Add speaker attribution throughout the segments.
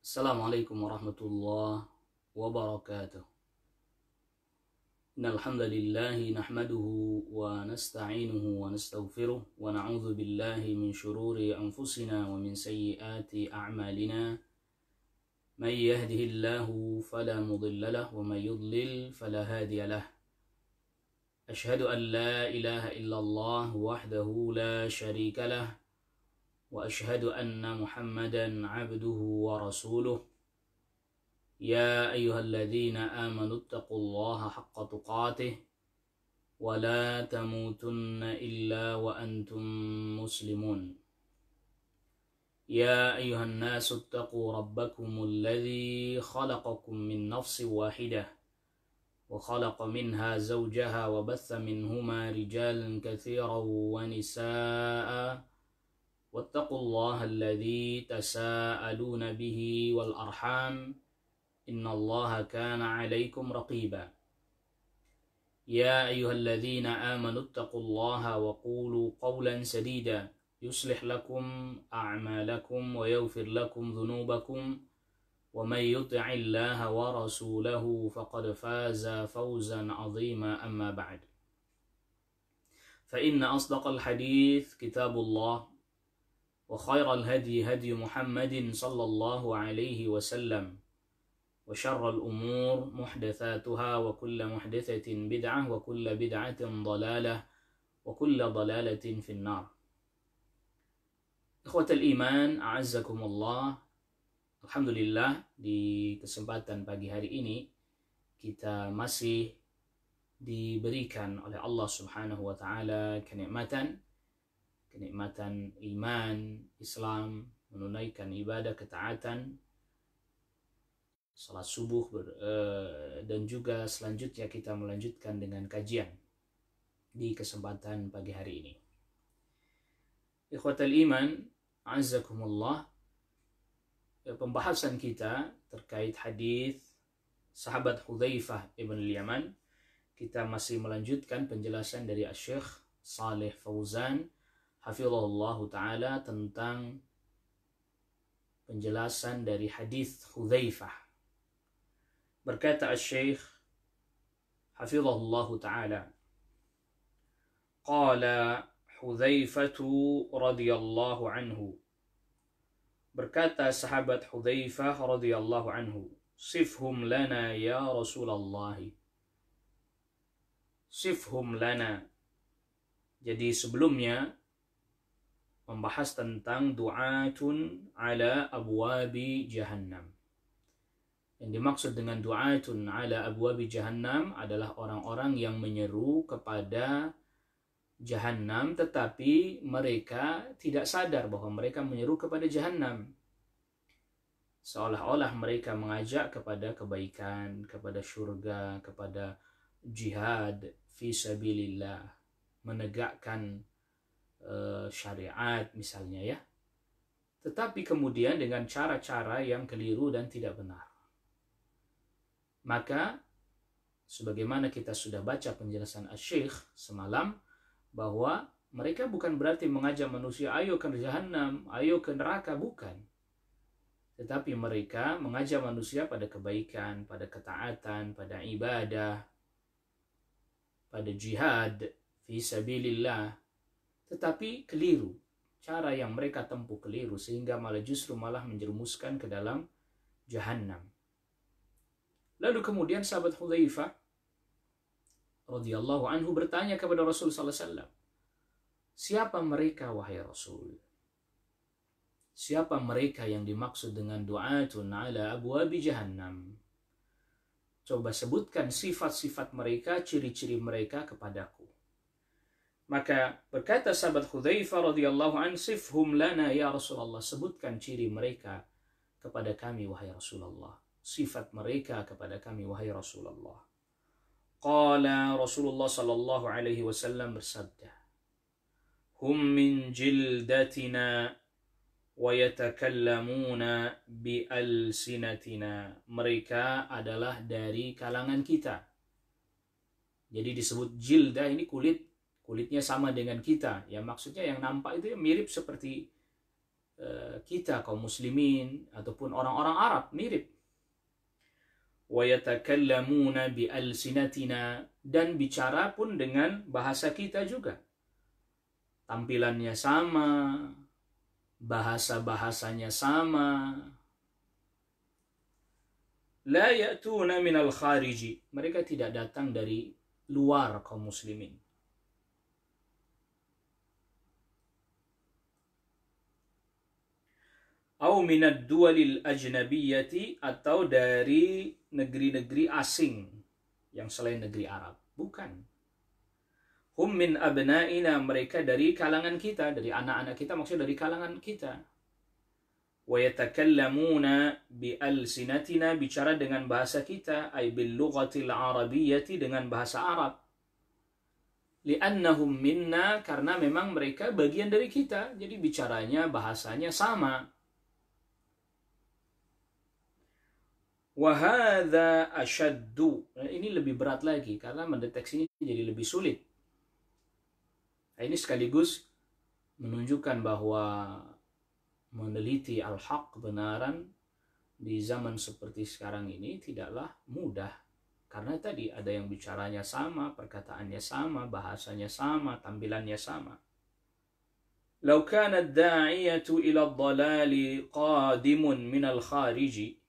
Speaker 1: Assalamualaikum warahmatullahi wabarakatuh. Innal hamdalillah nahmaduhu wa nasta'inuhu wa nastaghfiruh wa na'udzu billahi min shururi anfusina wa min sayyiati a'malina. May yahdihillahu fala mudilla lahu wa may yudlil fala hadiya lahu. Ashhadu an la ilaha illallah wahdahu la syarika lahu وأشهد أن محمدا عبده ورسوله يا أيها الذين آمنوا اتقوا الله حق تقاته ولا تموتن إلا وأنتم مسلمون يا أيها الناس اتقوا ربكم الذي خلقكم من نفس واحدة وخلق منها زوجها وبث منهما رجالا كثيرا ونساء واتقوا الله الذي تساءلون به والأرحام إن الله كان عليكم رقيبا يا أيها الذين آمنوا اتقوا الله وقولوا قولا سديدا يصلح لكم أعمالكم ويغفر لكم ذنوبكم ومن يطع الله ورسوله فقد فاز فوزا عظيما أما بعد فإن أصدق الحديث كتاب الله وخير الهدي هدي محمد صلى الله عليه وسلم وشر الأمور محدثاتها وكل محدثة بدعة وكل بدعة ضلالة وكل ضلالة في النار. إخوة الإيمان أعزكم الله. Alhamdulillah, di kesempatan pagi hari ini kita masih diberikan oleh Allah Subhanahu wa taala kenikmatan iman, Islam, menunaikan ibadah ketaatan, salat subuh dan juga selanjutnya kita melanjutkan dengan kajian di kesempatan pagi hari ini. Ikhwatal iman, azzakumullah, pembahasan kita terkait hadis sahabat Hudzaifah ibn al-Yaman. Kita masih melanjutkan penjelasan dari Syekh Shalih Fauzan hafizahullah ta'ala tentang penjelasan dari hadis Hudzaifah. Berkata Syekh hafizahullah ta'ala, qala Hudzaifatu radhiyallahu anhu, berkata sahabat Hudzaifah radhiyallahu anhu, sifhum lana ya Rasulullah, sifhum lana. Jadi sebelumnya membahas tentang du'atun ala abwabi jahannam. Yang dimaksud dengan du'atun ala abwabi jahannam adalah orang-orang yang menyeru kepada jahannam tetapi mereka tidak sadar bahwa mereka menyeru kepada jahannam. Seolah-olah mereka mengajak kepada kebaikan, kepada syurga, kepada jihad fi sabilillah, menegakkan syariat misalnya ya, tetapi kemudian dengan cara-cara yang keliru dan tidak benar. Maka sebagaimana kita sudah baca penjelasan Asy-Syaikh semalam, bahwa mereka bukan berarti mengajak manusia ayo ke jahannam, ayo ke neraka, bukan, tetapi mereka mengajak manusia pada kebaikan, pada ketaatan, pada ibadah, pada jihad fi sabilillah. Tetapi keliru, cara yang mereka tempuh keliru sehingga justru malah menjerumuskan ke dalam jahannam. Lalu kemudian sahabat Hudzaifah radhiyallahu anhu bertanya kepada Rasul sallallahu alaihi wasallam, siapa mereka wahai Rasul? Siapa mereka yang dimaksud dengan du'atun ala abwabi jahannam? Coba sebutkan sifat-sifat mereka, ciri-ciri mereka kepadaku. Maka berkata sahabat Hudzaifah radhiyallahu anhu, sifhum lana ya Rasulullah, sebutkan ciri mereka kepada kami wahai Rasulullah, sifat mereka kepada kami wahai Rasulullah. Qala Rasulullah sallallahu alaihi wasallam bersabda, hum min jildatina wa yatakallamuna bi alsinatina, mereka adalah dari kalangan kita. Jadi disebut jildah ini kulitnya sama dengan kita, ya maksudnya yang nampak itu mirip seperti kita kaum muslimin ataupun orang-orang Arab mirip. Wa yatakallamuna bi alsinatina, dan bicara pun dengan bahasa kita juga. Tampilannya sama, bahasa-bahasanya sama. La ya'tuna minal khariji, mereka tidak datang dari luar kaum muslimin. Au minad duwalil ajnabiyyati, atau dari negeri-negeri asing yang selain negeri Arab. Bukan. Hum min abna'ina, mereka dari kalangan kita, dari anak-anak kita, maksudnya dari kalangan kita. Wa yatakallamuna bi alsinatina, bicara dengan bahasa kita, ay bil lughatil arabiyyati, dengan bahasa Arab. Li'annahum minna, karena memang mereka bagian dari kita, jadi bicaranya, bahasanya sama. Wahada asyaddu, ini lebih berat lagi karena mendeteksinya jadi lebih sulit. Nah, ini sekaligus menunjukkan bahwa meneliti al-haq, kebenaran, di zaman seperti sekarang ini tidaklah mudah. Karena tadi ada yang bicaranya sama, perkataannya sama, bahasanya sama, tampilannya sama. Lau kana ad-da'iyatu ila ad-dhalali qadimun minal khariji,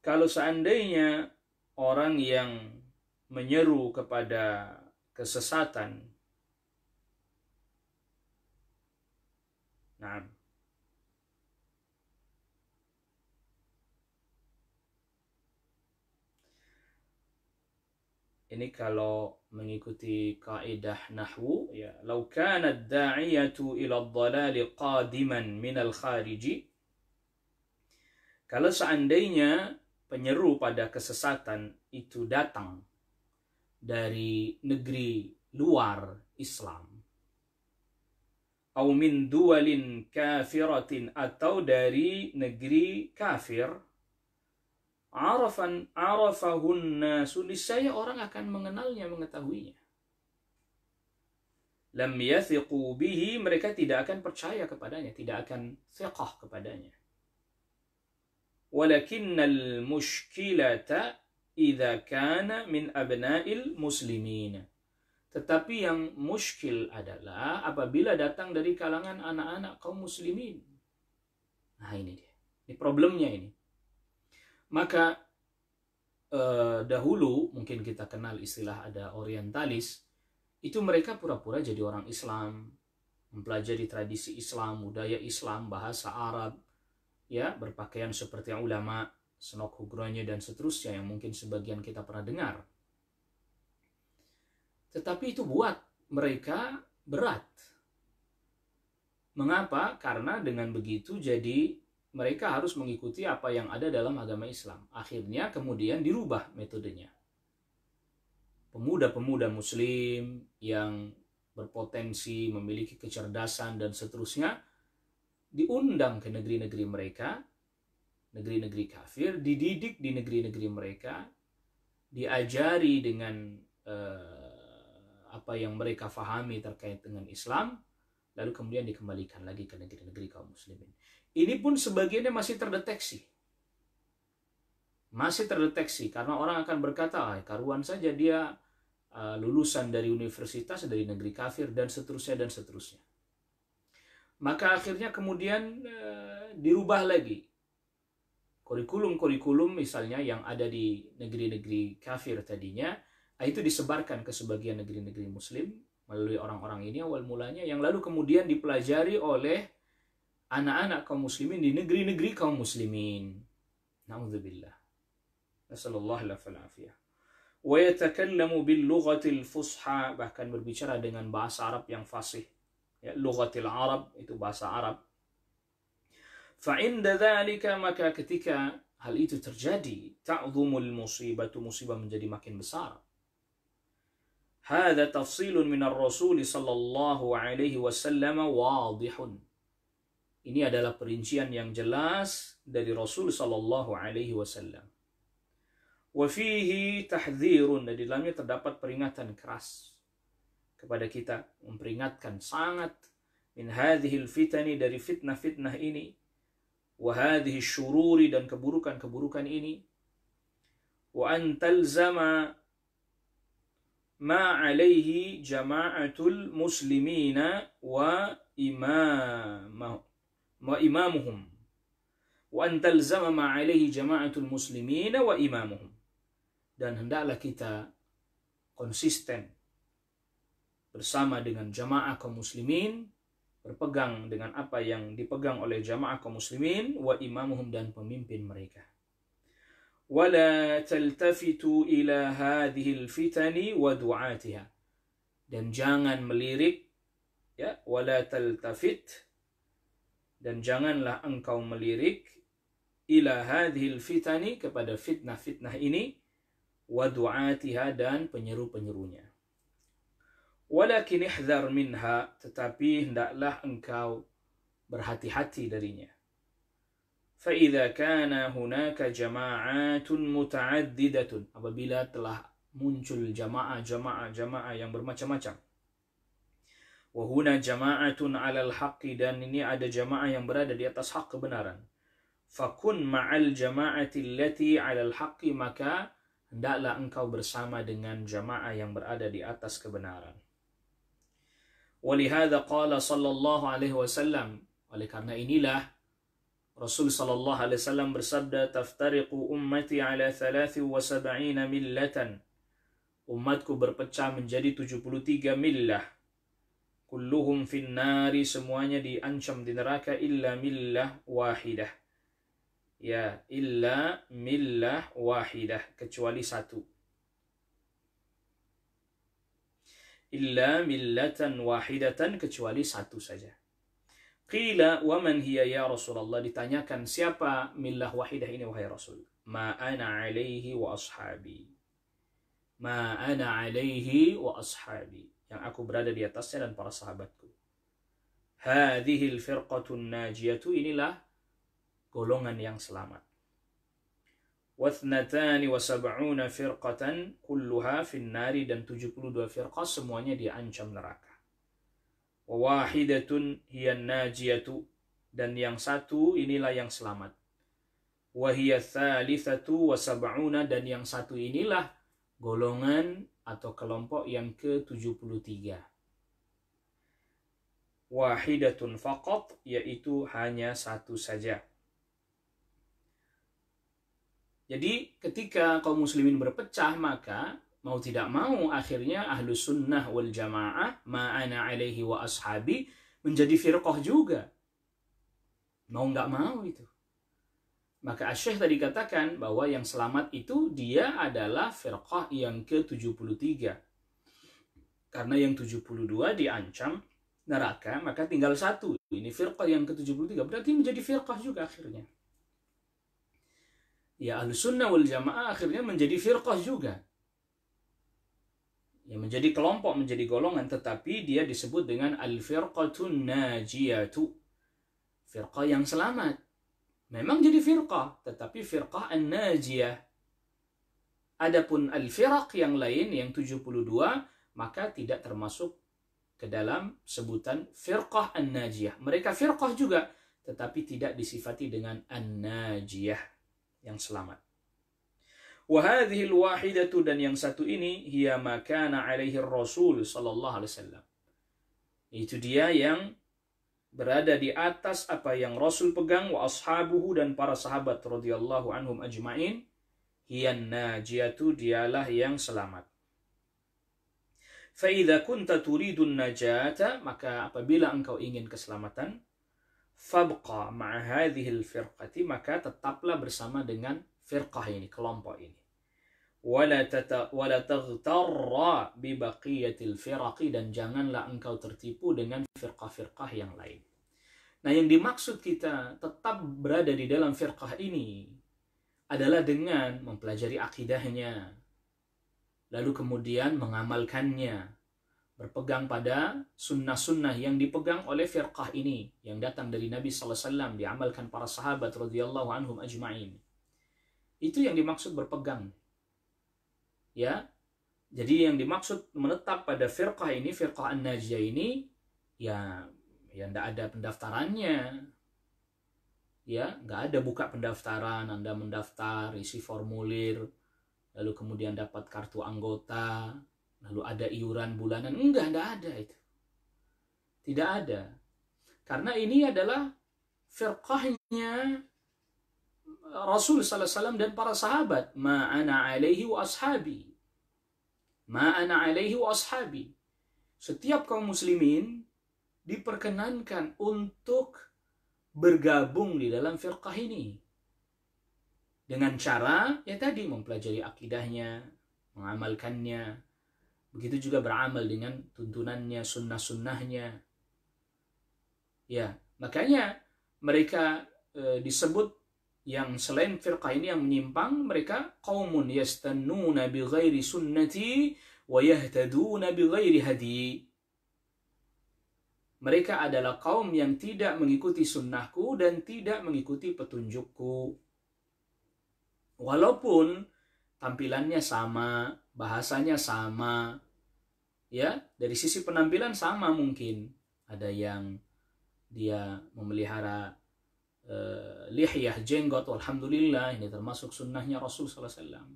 Speaker 1: kalau seandainya orang yang menyeru kepada kesesatan, nah, ini kalau mengikuti kaidah nahwu, ya, lau kana ad-da'iyatu ila ad-dhalali qadiman minal khariji, kalau seandainya penyeru pada kesesatan itu datang dari negeri luar Islam, au min duwalin kafiratin, atau dari negeri kafir, arafahun nasu, niscaya orang akan mengenalnya, mengetahuinya. Lam yathiqu bihi, mereka tidak akan percaya kepadanya, tidak akan thiqah kepadanya. Walakinnal mushkilata idza kana min abna'il muslimin. Tetapi yang muskil adalah apabila datang dari kalangan anak-anak kaum muslimin. Nah, ini dia. Ini problemnya ini. Maka dahulu mungkin kita kenal istilah ada orientalis. Itu mereka pura-pura jadi orang Islam, mempelajari tradisi Islam, budaya Islam, bahasa Arab, ya, berpakaian seperti ulama, senok hugronya dan seterusnya yang mungkin sebagian kita pernah dengar. Tetapi itu buat mereka berat. Mengapa? Karena dengan begitu jadi mereka harus mengikuti apa yang ada dalam agama Islam. Akhirnya kemudian dirubah metodenya. Pemuda-pemuda muslim yang berpotensi, memiliki kecerdasan dan seterusnya, diundang ke negeri-negeri mereka, negeri-negeri kafir, dididik di negeri-negeri mereka, diajari dengan apa yang mereka fahami terkait dengan Islam, lalu kemudian dikembalikan lagi ke negeri-negeri kaum muslimin. Ini pun sebagiannya masih terdeteksi. Masih terdeteksi, karena orang akan berkata, karuan saja dia lulusan dari universitas, dari negeri kafir, dan seterusnya, dan seterusnya. Maka akhirnya kemudian dirubah lagi. Kurikulum-kurikulum misalnya yang ada di negeri-negeri kafir tadinya, itu disebarkan ke sebagian negeri-negeri muslim melalui orang-orang ini awal mulanya, yang lalu kemudian dipelajari oleh anak-anak kaum muslimin di negeri-negeri kaum muslimin. Na'udzubillah. Nasallallahu alaihi wasallam. Wa yatakallamu bil lughatil fusha, bahkan berbicara dengan bahasa Arab yang fasih. Ya, lughatil Arab itu bahasa Arab. Fa'inda dzalika, maka ketika hal itu terjadi, ta'dhumul musibatu, musibah menjadi makin besar. Hadza tafsilun minar Rasul sallallahu alaihi wasallam wadihun. Ini adalah perincian yang jelas dari Rasul sallallahu alaihi wasallam. Wa fihi tahdhirun, di dalamnya terdapat peringatan keras kepada kita, memperingatkan sangat min hadhil fitani, dari fitnah-fitnah ini, wa hadhihi syururi, dan keburukan-keburukan ini, wa an talzama ma alaihi jama'atul muslimina wa imamuhum, wa an talzama ma alaihi jama'atul muslimina wa imamuhum, dan hendaklah kita konsisten bersama dengan jamaah kaum muslimin, berpegang dengan apa yang dipegang oleh jamaah kaum muslimin, wa imamuhum, dan pemimpin mereka. Wala taltafitu ila hadhil fitani wa du'atiha, dan jangan melirik, ya, wala taltafit, dan janganlah engkau melirik, ila hadhil fitani, kepada fitnah-fitnah ini, wa du'atiha, dan penyeru-penyerunya. Walakin ihdhar minha, tetapi hendaklah engkau berhati-hati darinya. فَإِذَا كَانَ هُنَاكَ جَمَاعَاتٌ مُتَعَدِّدَةٌ, apabila telah muncul jamaah yang bermacam-macam. وَهُنَا جَمَاعَةٌ عَلَى الْحَقِّ, dan ini ada jamaah yang berada di atas hak kebenaran. فَكُنْ مَعَ الْجَمَاعَةِ الَّتِي عَلَى الْحَقِّ, maka hendaklah engkau bersama dengan jamaah yang berada di atas kebenaran. وَلِهَذَا قَالَ صَلَّى اللَّهُ عَلَيْهِ وَسَلَّمَ, oleh karena inilah Rasul sallallahu alaihi wasallam bersabda, taftariqu ummati ala 73 millatan, umatku berpecah menjadi 73 millah, kulluhum fin nari, semuanya diancam di neraka, illa millah wahidah, ya, illa millah wahidah, kecuali satu, illa millatan wahidatan, kecuali satu saja. Qila wa man hiya ya Rasulullah, ditanyakan siapa millah wahidah ini wahai Rasul. Ma ana alaihi wa ashabi, ma ana alaihi wa ashabi, yang aku berada di atasnya dan para sahabatku. Hadhil firqatun najiyatu, inilah golongan yang selamat. Wathnatani wa sab'una firqatan kulluha fin nari, dan 72 firqah semuanya diancam neraka. Wahidatun hiyan najiyatu, dan yang satu inilah yang selamat. Wahiyya thalithatu wa sab'una, dan yang satu inilah golongan atau kelompok yang ke-73. Wahidatun faqat, yaitu hanya satu saja. Jadi ketika kaum muslimin berpecah, maka mau tidak mau akhirnya ahlus sunnah wal jamaah, ma'ana alaihi wa ashabi, menjadi firqah juga. Mau nggak mau itu. Maka Asy-Syaikh tadi katakan bahwa yang selamat itu dia adalah firqah yang ke-73. Karena yang 72 diancam neraka, maka tinggal satu. Ini firqah yang ke-73, berarti menjadi firqah juga akhirnya. Ya, ahlus sunnah wal jamaah akhirnya menjadi firqah juga. Ya, menjadi kelompok, menjadi golongan, tetapi dia disebut dengan al-firqatun najiyatu, firqah yang selamat. Memang jadi firqah, tetapi firqah an-najiyah. Adapun al-firaq yang lain, yang 72, maka tidak termasuk ke dalam sebutan firqah an-najiyah. Mereka firqah juga, tetapi tidak disifati dengan an-najiyah, yang selamat. Wahadhil wahidatu, dan yang satu ini, hiya ma kana alaihi Rasul sallallahu alaihi wasallam. Itu dia yang berada di atas apa yang Rasul pegang, wa ashabuhu, dan para sahabat radhiyallahu anhum ajma'in, hiyan najiyatu, dialah yang selamat. Fa idza kunta turidun najata, maka apabila engkau ingin keselamatan, fabqa ma'a hadhil firqati, maka tetaplah bersama dengan firqah ini, kelompok ini. Wala taghtarra bi baqiyatil firaqi, dan janganlah engkau tertipu dengan firqah-firqah yang lain. Nah, yang dimaksud kita tetap berada di dalam firqah ini adalah dengan mempelajari akidahnya, lalu kemudian mengamalkannya, berpegang pada sunnah-sunnah yang dipegang oleh firqah ini, yang datang dari Nabi sallallahu alaihi wasallam, diamalkan para sahabat radhiyallahu anhum ajma'in. Itu yang dimaksud berpegang. Ya. Jadi yang dimaksud menetap pada firqah ini, firqah an-najiyah ini, ya Ya, nggak ada pendaftarannya. Ya, nggak ada buka pendaftaran, Anda mendaftar, isi formulir, lalu kemudian dapat kartu anggota, lalu ada iuran bulanan. Enggak ada itu. Tidak ada. Karena ini adalah firqahnya Rasul sallallahu alaihi wasallam dan para sahabat. Ma ana alaihi wa ashabi. Ma ana alaihi wa ashabi. Setiap kaum muslimin diperkenankan untuk bergabung di dalam firqah ini. Dengan cara, ya tadi, mempelajari akidahnya, mengamalkannya. Begitu juga beramal dengan tuntunannya, sunnah-sunnahnya. Ya, makanya mereka disebut yang selain firqah ini yang menyimpang, mereka qaumun yastannuna bi ghairi sunnati wa yahtaduna bi ghairi hadi. Mereka adalah kaum yang tidak mengikuti sunnahku dan tidak mengikuti petunjukku. Walaupun tampilannya sama, bahasanya sama, ya, dari sisi penampilan sama mungkin. Ada yang dia memelihara lihyah, jenggot, alhamdulillah, ini termasuk sunnahnya Rasul sallallahu alaihi wasallam.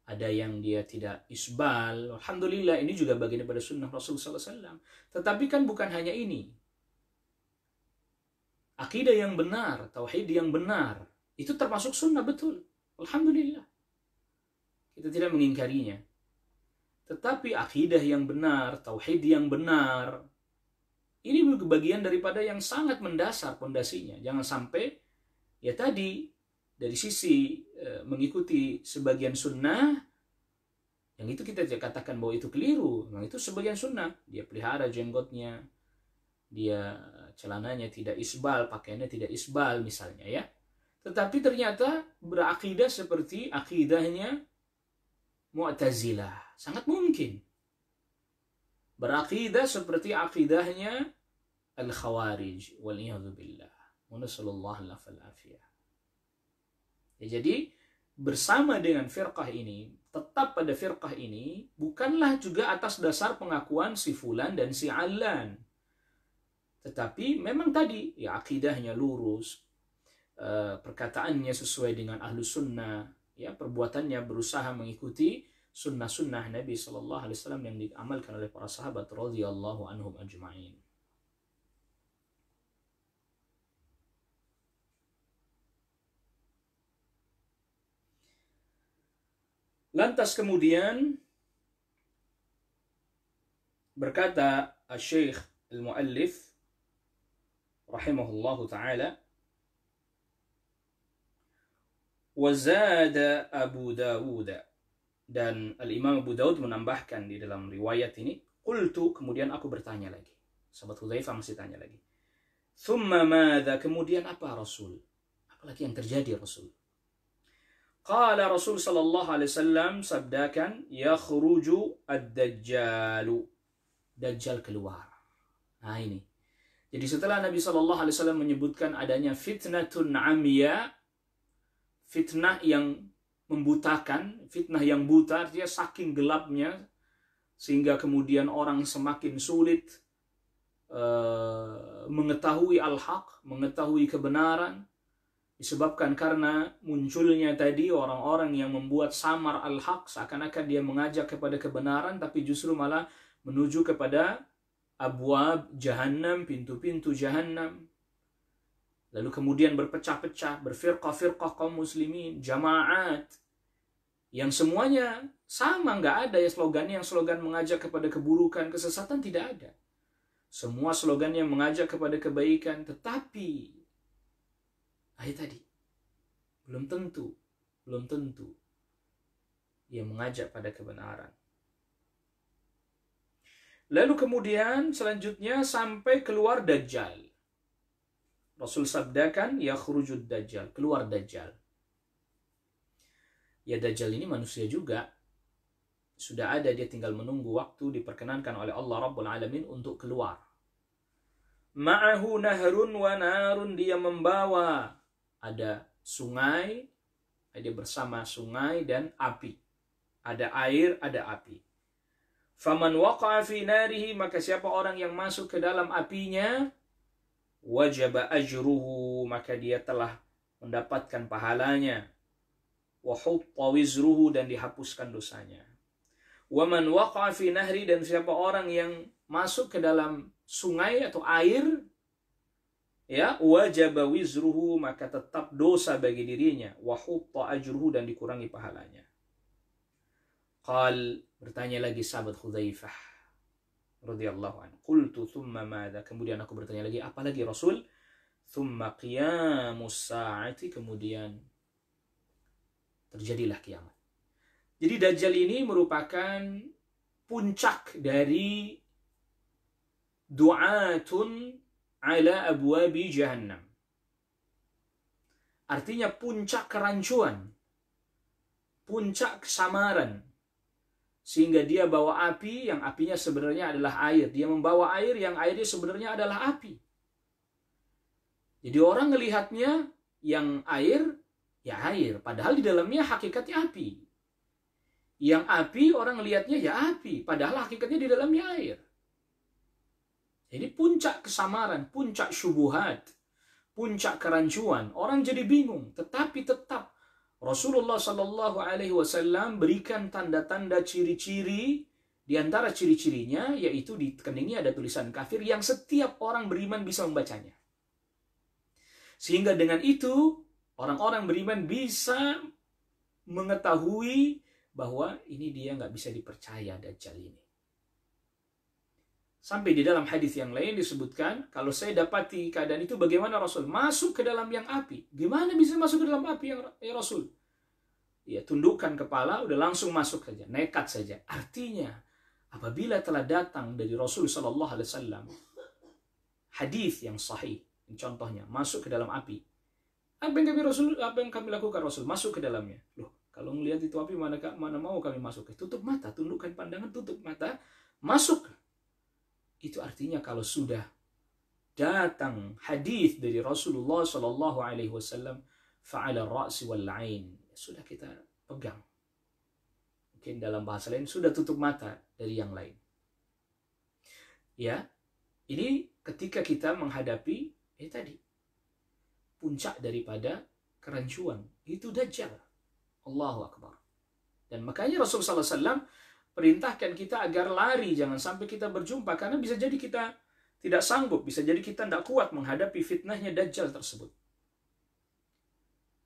Speaker 1: Ada yang dia tidak isbal, alhamdulillah, ini juga bagian daripada sunnah Rasul sallallahu alaihi wasallam. Tetapi kan bukan hanya ini. Akidah yang benar, tauhid yang benar, itu termasuk sunnah, betul. Alhamdulillah. Kita tidak mengingkarinya. Tetapi akidah yang benar, tauhid yang benar, ini bagian daripada yang sangat mendasar pondasinya. Jangan sampai, ya tadi, dari sisi mengikuti sebagian sunnah, yang itu kita katakan bahwa itu keliru. Memang itu sebagian sunnah. Dia pelihara jenggotnya, dia celananya tidak isbal, pakaiannya tidak isbal misalnya, ya. Tetapi ternyata berakidah seperti akidahnya Mu'tazilah. Sangat mungkin. Berakidah seperti akidahnya Al-Khawarij. Waliyadzubillah. Wa nasallallahu al-afiyah. Ya, jadi bersama dengan firqah ini, tetap pada firqah ini, bukanlah juga atas dasar pengakuan si fulan dan si allan. Tetapi memang tadi, ya, akidahnya lurus, perkataannya sesuai dengan ahlu sunnah, ya, perbuatannya berusaha mengikuti sunnah-sunnah Nabi Sallallahu Alaihi Wasallam yang diamalkan oleh para sahabat radhiyallahu anhum ajma'in. Lantas kemudian berkata Syekh Al-Muallif rahimahullahu ta'ala, wazada Abu Dawud, dan Al-Imam Abu Dawud menambahkan di dalam riwayat ini, qultu, kemudian aku bertanya lagi. Sahabat Hudzaifah masih tanya lagi. Thumma madza, kemudian apa Rasul? Apalagi yang terjadi Rasul? Qala Rasul sallallahu alaihi wasallam sabdakan, yakhruju ad-dajjalu. Dajjal keluar. Nah ini. Jadi setelah Nabi sallallahu alaihi wasallam menyebutkan adanya fitnatun amya, fitnah yang membutakan, fitnah yang buta, dia saking gelapnya sehingga kemudian orang semakin sulit mengetahui al-haq, mengetahui kebenaran, disebabkan karena munculnya tadi orang-orang yang membuat samar al-haq, seakan-akan dia mengajak kepada kebenaran tapi justru malah menuju kepada abwab jahannam, pintu-pintu jahannam. Lalu kemudian berpecah-pecah, berfirqah-firqah kaum muslimin, jamaat, yang semuanya sama, nggak ada ya slogannya yang slogan mengajak kepada keburukan, kesesatan, tidak ada. Semua slogan yang mengajak kepada kebaikan, tetapi tadi belum tentu yang mengajak pada kebenaran. Lalu kemudian selanjutnya sampai keluar Dajjal. Rasul sabdakan, yakhrujud Dajjal, keluar Dajjal. Ya, Dajjal ini manusia juga. Sudah ada, dia tinggal menunggu waktu diperkenankan oleh Allah Rabbul Alamin untuk keluar. Ma'ahu nahrun wa narun, dia membawa ada sungai, dia bersama sungai dan api. Ada air, ada api. Faman waqa'a fi narihi, maka siapa orang yang masuk ke dalam apinya, wajaba ajruhu, maka dia telah mendapatkan pahalanya, wa hutta wizruhu, dan dihapuskan dosanya. Wa man waqa'a fi nahri, dan siapa orang yang masuk ke dalam sungai atau air, ya, wajaba wizruhu, maka tetap dosa bagi dirinya, wa hutta ajruhu, dan dikurangi pahalanya. Qal, bertanya lagi sahabat Hudzaifah radhiyallahu anhu, qultu thumma madza, kemudian aku bertanya lagi, apa lagi Rasul? Thumma qiyamus sa'ati, kemudian terjadilah kiamat. Jadi Dajjal ini merupakan puncak dari du'atun ala abwabi jahannam. Artinya puncak kerancuan, puncak kesamaran. Sehingga dia bawa api yang apinya sebenarnya adalah air. Dia membawa air yang airnya sebenarnya adalah api. Jadi orang melihatnya yang air, ya air. Padahal di dalamnya hakikatnya api. Yang api orang lihatnya ya api, padahal hakikatnya di dalamnya air. Jadi puncak kesamaran, puncak syubuhat, puncak kerancuan, orang jadi bingung. Tetapi tetap Rasulullah Shallallahu Alaihi Wasallam berikan tanda-tanda ciri-ciri. Di antara ciri-cirinya yaitu di keningnya ada tulisan kafir yang setiap orang beriman bisa membacanya. Sehingga dengan itu orang-orang beriman bisa mengetahui bahwa ini dia nggak bisa dipercaya Dajjal ini. Sampai di dalam hadis yang lain disebutkan, kalau saya dapati keadaan itu bagaimana Rasul? Masuk ke dalam yang api. Gimana bisa masuk ke dalam api ya Rasul? Ya, tundukkan kepala, udah langsung masuk saja, nekat saja. Artinya, apabila telah datang dari Rasul Sallallahu Alaihi Wasallam hadis yang sahih, contohnya masuk ke dalam api, apa yang kami lakukan Rasul? Masuk ke dalamnya. Loh, kalau melihat itu api, mana mau kami masuk? Tutup mata, tundukkan pandangan, tutup mata, masuk. Itu artinya kalau sudah datang hadis dari Rasulullah Shallallahu Alaihi Wasallam, fa'ala ra'si wal 'ain, sudah kita pegang. Mungkin dalam bahasa lain sudah tutup mata dari yang lain. Ya, ini ketika kita menghadapi tadi puncak daripada kerancuan itu Dajjal. Allahu Akbar. Dan makanya Rasulullah SAW perintahkan kita agar lari, jangan sampai kita berjumpa, karena bisa jadi kita tidak sanggup, bisa jadi kita tidak kuat menghadapi fitnahnya Dajjal tersebut.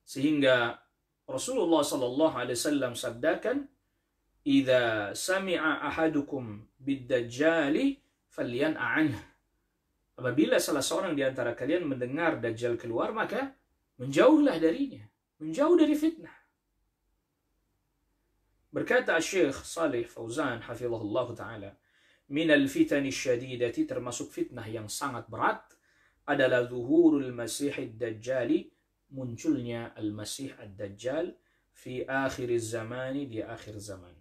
Speaker 1: Sehingga Rasulullah SAW sabdakan, "Idza sami'a ahadukum bid-dajjali falyan'a anhu." Apabila salah seorang di antara kalian mendengar Dajjal keluar, maka menjauhlah darinya, menjauh dari fitnah. Berkata Syekh Salih Fauzan hafizahullah ta'ala, minal fitani syadidati, termasuk fitnah yang sangat berat adalah zuhurul masih ad-dajjali, munculnya al-masih ad-dajjal fi akhir zamani, di akhir zaman.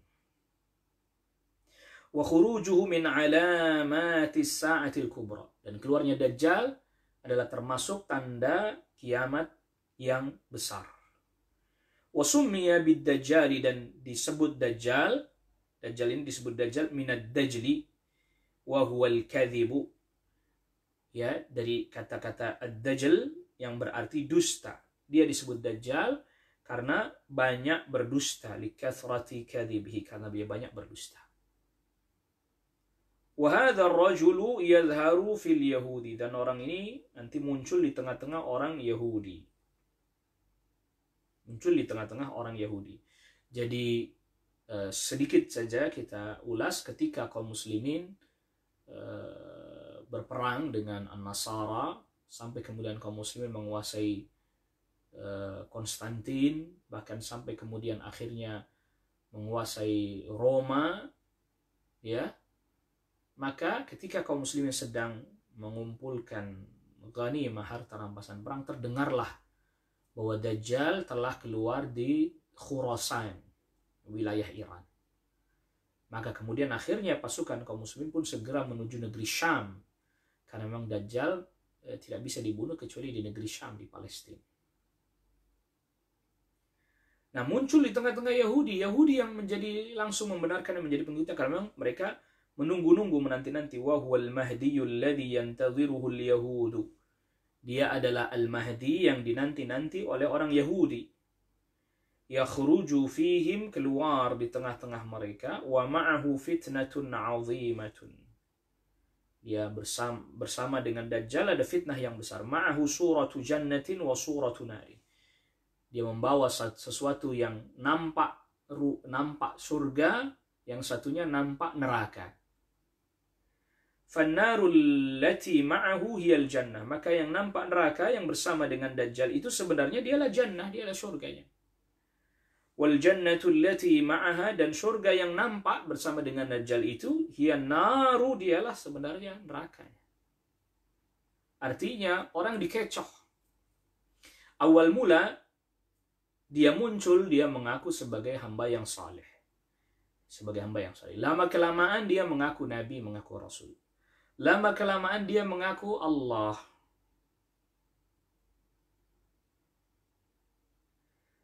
Speaker 1: Wa khurujuhu min alamatis sa'atil kubra, dan keluarnya Dajjal adalah termasuk tanda kiamat yang besar. Wa summiya bid-dajjali, dan disebut Dajjal, Dajjal ini disebut Dajjal minad dajli wa huwal kadhibu, ya, dari kata-kata ad-dajjal yang berarti dusta. Dia disebut Dajjal karena banyak berdusta, li kathrati kadhibihi, karena dia banyak berdusta. Wa hadha ar-rajulu yadhharu fil yahudi, dan orang ini nanti muncul di tengah-tengah orang Yahudi. Muncul di tengah-tengah orang Yahudi. Jadi sedikit saja kita ulas ketika kaum muslimin berperang dengan An-Nasara, sampai kemudian kaum muslimin menguasai Konstantin, bahkan sampai kemudian akhirnya menguasai Roma, ya. Maka ketika kaum muslimin sedang mengumpulkan ghanimah, harta rampasan perang, terdengarlah bahwa Dajjal telah keluar di Khurasan, wilayah Iran. Maka kemudian akhirnya pasukan kaum muslimin pun segera menuju negeri Syam, karena memang Dajjal tidak bisa dibunuh kecuali di negeri Syam, di Palestina. Nah, muncul di tengah-tengah Yahudi yang menjadi langsung membenarkan dan menjadi pengikutnya, karena memang mereka menunggu-nunggu, menanti-nanti. Wa huwal mahdiyul ladzi yantadhiruhu al-yahudu, Dia adalah Al-Mahdi yang dinanti-nanti oleh orang Yahudi. Yakhruju fihim, keluar di tengah-tengah mereka, wa ma'ahu fitnatun 'azimatun. Dia bersama dengan Dajjal ada fitnah yang besar. Ma'ahu suratu jannatin wa suratu nari. Dia membawa sesuatu yang nampak surga, yang satunya nampak neraka. Fannarul lati ma'ahu hiyal jannah. Maka yang nampak neraka yang bersama dengan Dajjal itu sebenarnya dialah jannah, dialah surganya. Wal jannatul lati ma'aha, dan surga yang nampak bersama dengan Dajjal itu hiyan naru, dialah sebenarnya nerakanya. Artinya orang dikecoh. Awal mula dia muncul, dia mengaku sebagai hamba yang saleh. Sebagai hamba yang saleh. Lama kelamaan dia mengaku nabi, mengaku rasul. Lama kelamaan dia mengaku Allah.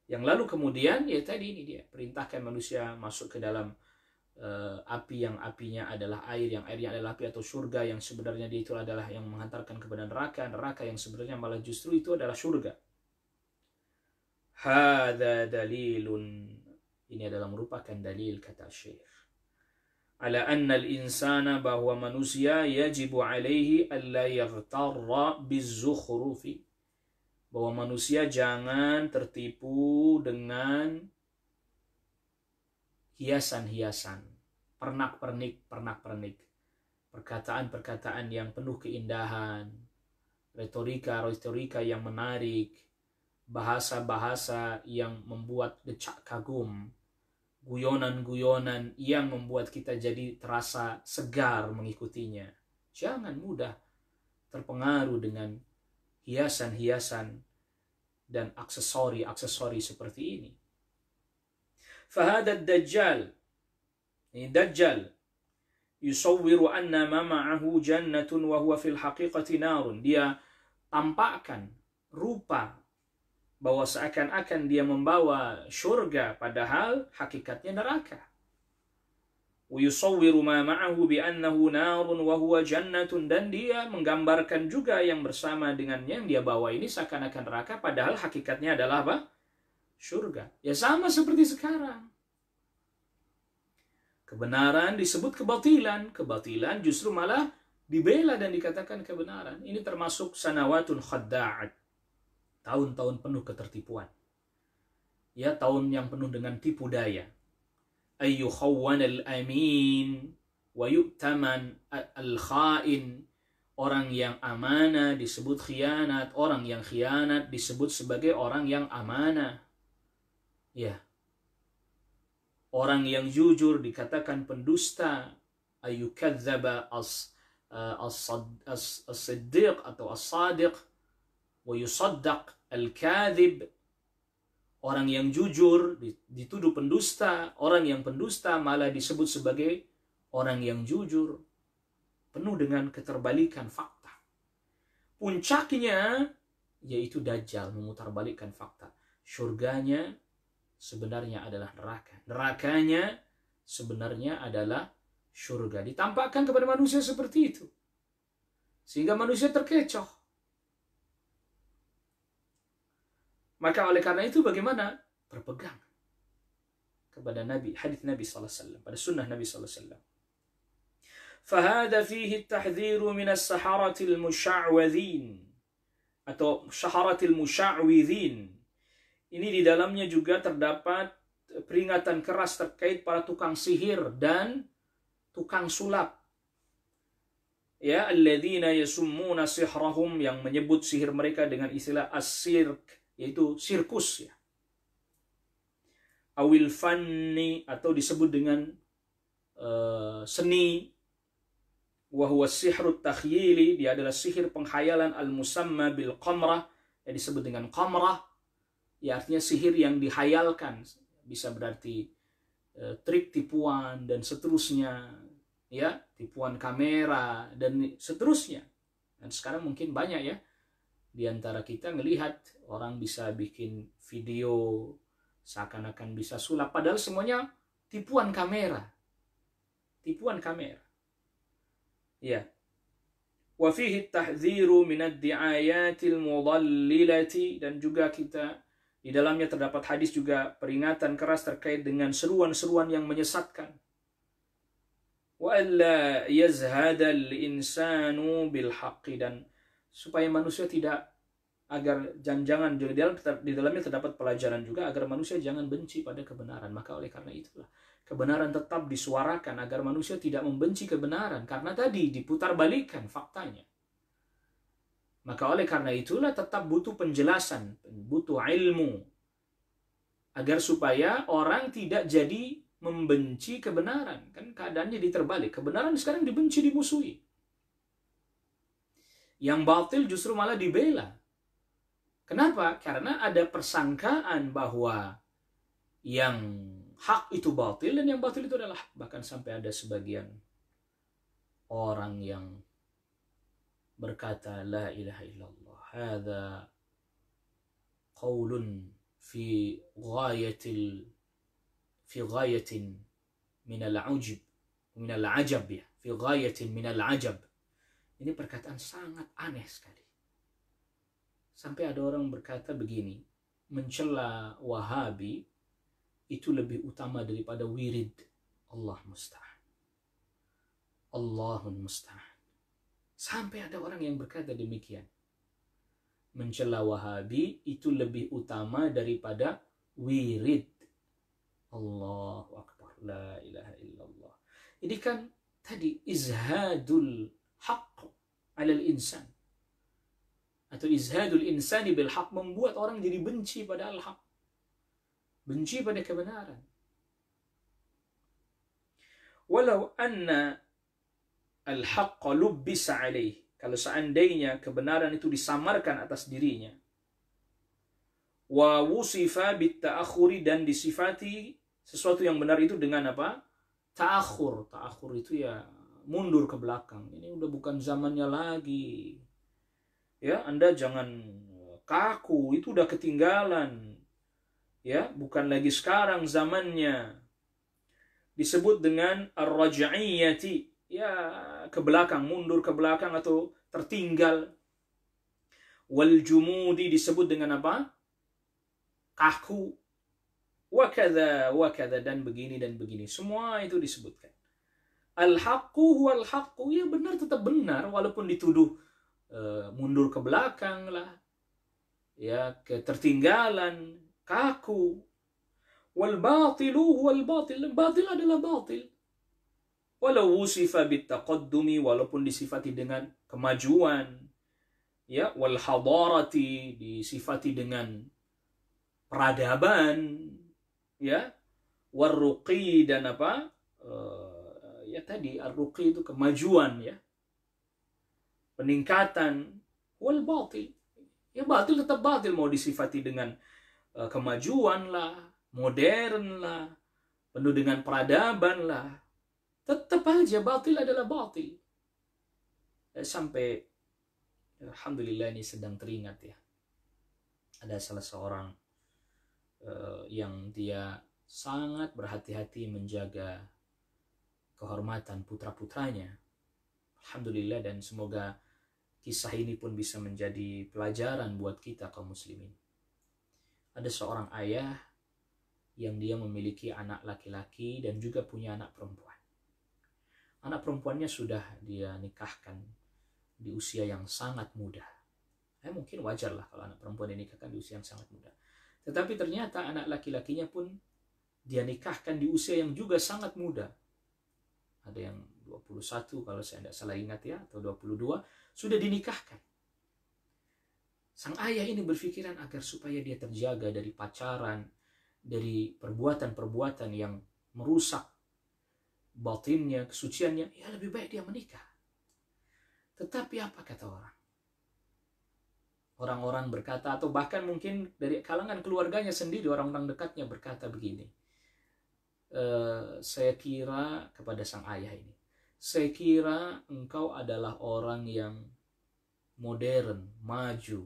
Speaker 1: Yang lalu kemudian, ya tadi ini dia perintahkan manusia masuk ke dalam api yang apinya adalah air, yang airnya adalah api, atau surga yang sebenarnya dia itu adalah yang menghantarkan kepada neraka, neraka yang sebenarnya malah justru itu adalah surga. Hadza dalilun, ini adalah merupakan dalil, kata Syekh, ala anna al-insana, bahwa manusia yajibu alaihi alla yaghtarra bizzukhrufi, bahwa manusia jangan tertipu dengan hiasan-hiasan, pernak-pernik, perkataan-perkataan yang penuh keindahan, retorika yang menarik, bahasa-bahasa yang membuat decak kagum, guyonan-guyonan yang membuat kita jadi terasa segar mengikutinya. Jangan mudah terpengaruh dengan hiasan-hiasan dan aksesori seperti ini. Fahada Dajjal, ini Dajjal, yusawwiru anna ma ma'ahu jannatun wa huwa fil haqiqati narun. Dia tampakkan rupa bahwa seakan-akan dia membawa surga, padahal hakikatnya neraka. Yusawwiru ma ma'ahu bi annahu narun wa huwa jannatun, dan dia menggambarkan juga yang bersama dengannya yang dia bawa ini seakan-akan neraka, padahal hakikatnya adalah apa? Surga. Ya sama seperti sekarang. Kebenaran disebut kebatilan, kebatilan justru malah dibela dan dikatakan kebenaran. Ini termasuk sanawatun khadda'at, tahun-tahun penuh ketertipuan. Ya, tahun yang penuh dengan tipu daya. Ayyukhawwan al-amin wa yu'taman al-khain. Orang yang amanah disebut khianat, orang yang khianat disebut sebagai orang yang amanah. Ya. Orang yang jujur dikatakan pendusta. Ayyukadzaba as-siddiq atau as-sadiq wa yusaddaq al-kadhib. Orang yang jujur dituduh pendusta, orang yang pendusta malah disebut sebagai orang yang jujur. Penuh dengan keterbalikan fakta. Puncaknya yaitu Dajjal memutarbalikkan fakta. Surganya sebenarnya adalah neraka. Nerakanya sebenarnya adalah surga. Ditampakkan kepada manusia seperti itu. Sehingga manusia terkecoh. Maka oleh karena itu bagaimana? Berpegang kepada Nabi, hadits Nabi SAW, pada sunnah Nabi SAW. Fahada fihi at-tahdhiru min as-saharatil musya'wadhin, atau syaharatil musya'widhin. Ini di dalamnya juga terdapat peringatan keras terkait para tukang sihir dan tukang sulap. Ya, alladzina yasummuna sihrahum, yang menyebut sihir mereka dengan istilah as-sirk, yaitu sirkus, ya. Awil fanni, atau disebut dengan seni. Wa huwa sihrut takhyili, dia adalah sihir penghayalan al-musamma bil qamrah, yang disebut dengan qamrah, ya artinya sihir yang dihayalkan, bisa berarti trik tipuan dan seterusnya, ya, tipuan kamera dan seterusnya. Dan sekarang mungkin banyak ya di antara kita ngelihat orang bisa bikin video seakan-akan bisa sulap, padahal semuanya tipuan kamera. Tipuan kamera. Ya. Wa fihi at-tahdhiru min ad-di'ayatil mudallilati, dan juga kita di dalamnya terdapat hadis juga peringatan keras terkait dengan seruan-seruan yang menyesatkan. Wa alla yazhadal insanu bil haqqi, dan supaya manusia tidak, agar jangan di dalamnya terdapat pelajaran juga agar manusia jangan benci pada kebenaran. Maka oleh karena itulah kebenaran tetap disuarakan agar manusia tidak membenci kebenaran, karena tadi diputar balikan faktanya. Maka oleh karena itulah tetap butuh penjelasan, butuh ilmu, agar supaya orang tidak jadi membenci kebenaran. Kan keadaannya diterbalik, kebenaran sekarang dibenci, dimusuhi. Yang batil justru malah dibela. Kenapa? Karena ada persangkaan bahwa yang hak itu batil dan yang batil itu adalah hak. Bahkan sampai ada sebagian orang yang berkata, la ilaha illallah, hadza qaulun fi ghayatin min al-ujub, min al-ajab, ya, fi ghayatin min al-ajab. Ini perkataan sangat aneh sekali. Sampai ada orang berkata begini, mencela Wahabi itu lebih utama daripada wirid. Allah musta'an. Allahun musta'an. Sampai ada orang yang berkata demikian. Mencela Wahabi itu lebih utama daripada wirid. Allahu Akbar. La ilaha illallah. Ini kan tadi izhadul haqq alal insan. Atau izhadul insani bil haq, membuat orang jadi benci pada al-haq, benci pada kebenaran. Walau anna al-haqq lubbisa alaih, kalau seandainya kebenaran itu disamarkan atas dirinya, wa wusifa bit ta'akhuri, dan disifati sesuatu yang benar itu dengan apa? Ta'akhur. Ta'akhur itu ya mundur ke belakang. Ini udah bukan zamannya lagi. Ya, Anda jangan kaku, itu udah ketinggalan. Ya, bukan lagi sekarang zamannya. Disebut dengan ar-raj'iyyati, ya ke belakang, mundur ke belakang atau tertinggal. Wal jumudi disebut dengan apa? Kaku. Wa kadza dan begini dan begini. Semua itu disebutkan. Al-haqqu huwal haqqu, ya benar tetap benar walaupun dituduh mundur ke belakang lah, ya ketertinggalan, kaku. Wal batilu huwal batil, batil adalah batil. Walau wusifa bit taqaddumi, walaupun disifati dengan kemajuan, ya, wal hadarati, disifati dengan peradaban, ya, warruqi, dan apa? Ya tadi ar-ruqi itu kemajuan, ya, peningkatan. Wal batil, ya batil tetap batil, mau disifati dengan kemajuan lah, modern lah, penuh dengan peradaban lah, tetap aja batil adalah batil. Sampai alhamdulillah ini sedang teringat, ya, ada salah seorang yang dia sangat berhati-hati menjaga kehormatan putra-putranya. Alhamdulillah, dan semoga kisah ini pun bisa menjadi pelajaran buat kita kaum muslimin. Ada seorang ayah yang dia memiliki anak laki-laki dan juga punya anak perempuan. Anak perempuannya sudah dia nikahkan di usia yang sangat muda. Mungkin wajar lah kalau anak perempuan dinikahkan di usia yang sangat muda. Tetapi ternyata anak laki-lakinya pun dia nikahkan di usia yang juga sangat muda. Ada yang 21 kalau saya tidak salah ingat, ya, atau 22 sudah dinikahkan. Sang ayah ini berpikiran agar supaya dia terjaga dari pacaran, dari perbuatan-perbuatan yang merusak batinnya, kesuciannya, ya lebih baik dia menikah. Tetapi apa kata orang? Orang-orang berkata, atau bahkan mungkin dari kalangan keluarganya sendiri, orang-orang dekatnya berkata begini, saya kira kepada sang ayah ini, saya kira engkau adalah orang yang modern, maju,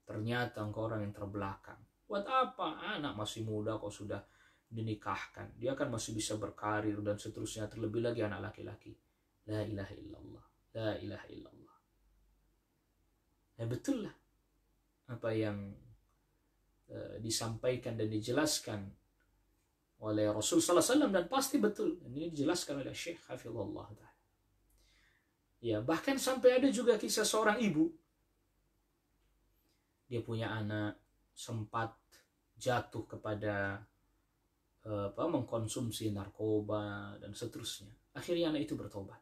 Speaker 1: ternyata engkau orang yang terbelakang. Buat apa? Anak masih muda kok sudah dinikahkan, dia kan masih bisa berkarir dan seterusnya, terlebih lagi anak laki-laki. La ilaha illallah, la ilaha illallah. betul lah apa yang disampaikan dan dijelaskan oleh Rasul sallallahu alaihi wasallam, dan pasti betul. Ini dijelaskan oleh Syekh Hafizullah Ta'ala. Ya, bahkan sampai ada juga kisah seorang ibu. Dia punya anak sempat jatuh kepada mengkonsumsi narkoba dan seterusnya. Akhirnya anak itu bertobat.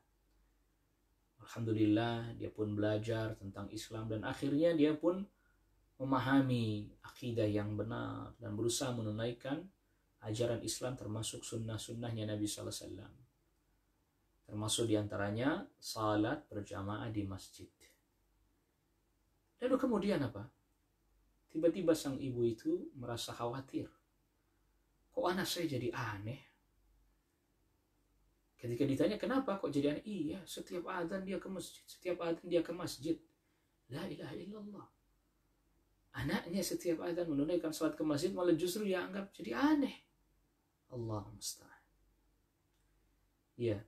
Speaker 1: Alhamdulillah, dia pun belajar tentang Islam dan akhirnya dia pun memahami akidah yang benar dan berusaha menunaikan ajaran Islam, termasuk sunnah-sunnahnya Nabi sallallahu alaihi wasallam. Termasuk diantaranya salat berjamaah di masjid. Lalu kemudian apa? Tiba-tiba sang ibu itu merasa khawatir. Kok anak saya jadi aneh? Ketika ditanya kenapa kok jadi aneh? Iya, setiap adzan dia ke masjid, setiap adzan dia ke masjid. La ilaha illallah. Anaknya setiap adzan menunaikan salat ke masjid, malah justru dia anggap jadi aneh. Allah musta'an. Ya,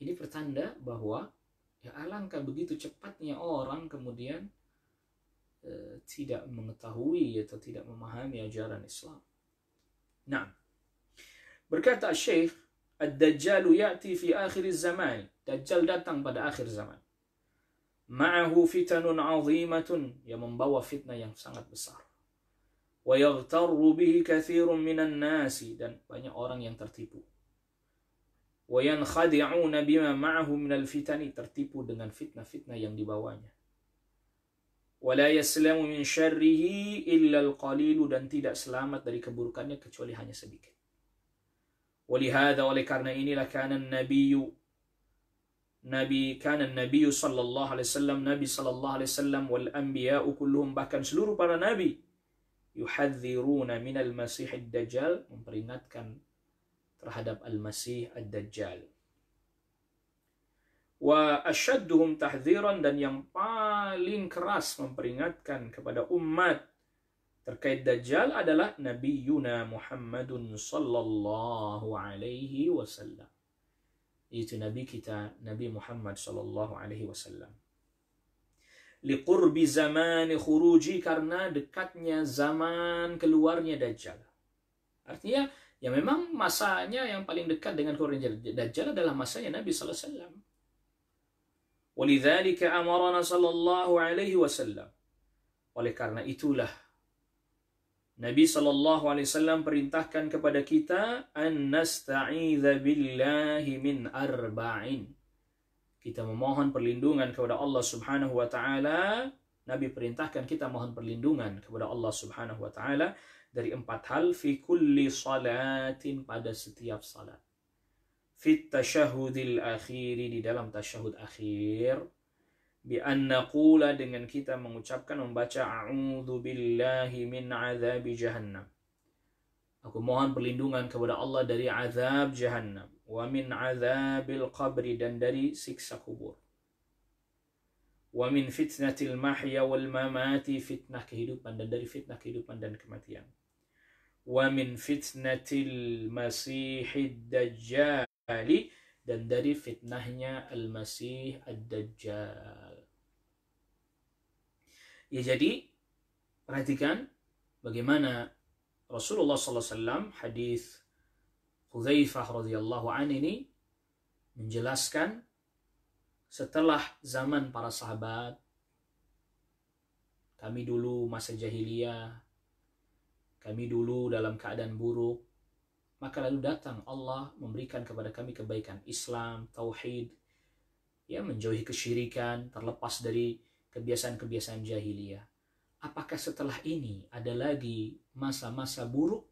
Speaker 1: ini pertanda bahwa ya alangkah begitu cepatnya orang kemudian tidak mengetahui atau tidak memahami ajaran Islam. Nah, berkata Syekh, Ad-Dajjal ya'ti fi akhir zaman. Dajjal datang pada akhir zaman. Ma'ahu fitanun 'azimatun, yang membawa fitnah yang sangat besar. Wa yaghtarru bihi katsirun minan nasi, dan banyak orang yang tertipu. Wa yankhadi'una bima ma'ahu minal fitani, tertipu dengan fitnah-fitnah yang dibawanya. Wa la yaslamu min syarrihi illa al-qalil, dan tidak selamat dari keburukannya kecuali hanya sedikit. Walihada, oleh karena inilah kana an-nabiyyu sallallahu alaihi wasallam, Nabi sallallahu alaihi wasallam, wal anbiya'u kulluhum, bahkan seluruh para nabi, yuhadziruna minal masih ad-dajjal, memperingatkan terhadap al-masih ad-dajjal. Wa asyadduhum tahdziran, dan yang paling keras memperingatkan kepada umat terkait dajjal adalah Nabiyuna Muhammadun sallallahu alaihi wasallam. Itu nabi kita, Nabi Muhammad sallallahu alaihi wasallam. Liqurbi zamani khuruji, karena dekatnya zaman keluarnya dajjal. Artinya ya memang masanya yang paling dekat dengan keluarnya dajjal adalah masanya Nabi sallallahu alaihi wasallam. Walidzalika amarana sallallahu alaihi wasallam. Oleh karena itulah Nabi sallallahu alaihi wasallam perintahkan kepada kita an nasta'idza billahi min arba'in. Kita memohon perlindungan kepada Allah Subhanahu wa taala. Nabi perintahkan kita mohon perlindungan kepada Allah Subhanahu wa taala dari 4 hal fi kulli salatin, pada setiap salat. Fit tasyahhudil akhir, di dalam tasyahud akhir. Bi an naqula, dengan kita mengucapkan, membaca a'udzu billahi min adzabi jahannam. Aku mohon perlindungan kepada Allah dari azab jahannam, wa min adzabil qabri, dan dari siksa kubur, wa min fitnatil mahya wal mamati, fitnah kehidupan dan dari fitnah kehidupan dan kematian, wa min fitnatil masihid dajjal, dan dari fitnahnya al-masih ad-dajjal. Ya, jadi perhatikan bagaimana Rasulullah SAW, hadis Hudzaifah radhiyallahu anhu ini menjelaskan setelah zaman para sahabat, kami dulu masa jahiliyah, kami dulu dalam keadaan buruk, maka lalu datang Allah memberikan kepada kami kebaikan Islam, tauhid, ya, menjauhi kesyirikan, terlepas dari kebiasaan-kebiasaan jahiliyah. Apakah setelah ini ada lagi masa-masa buruk?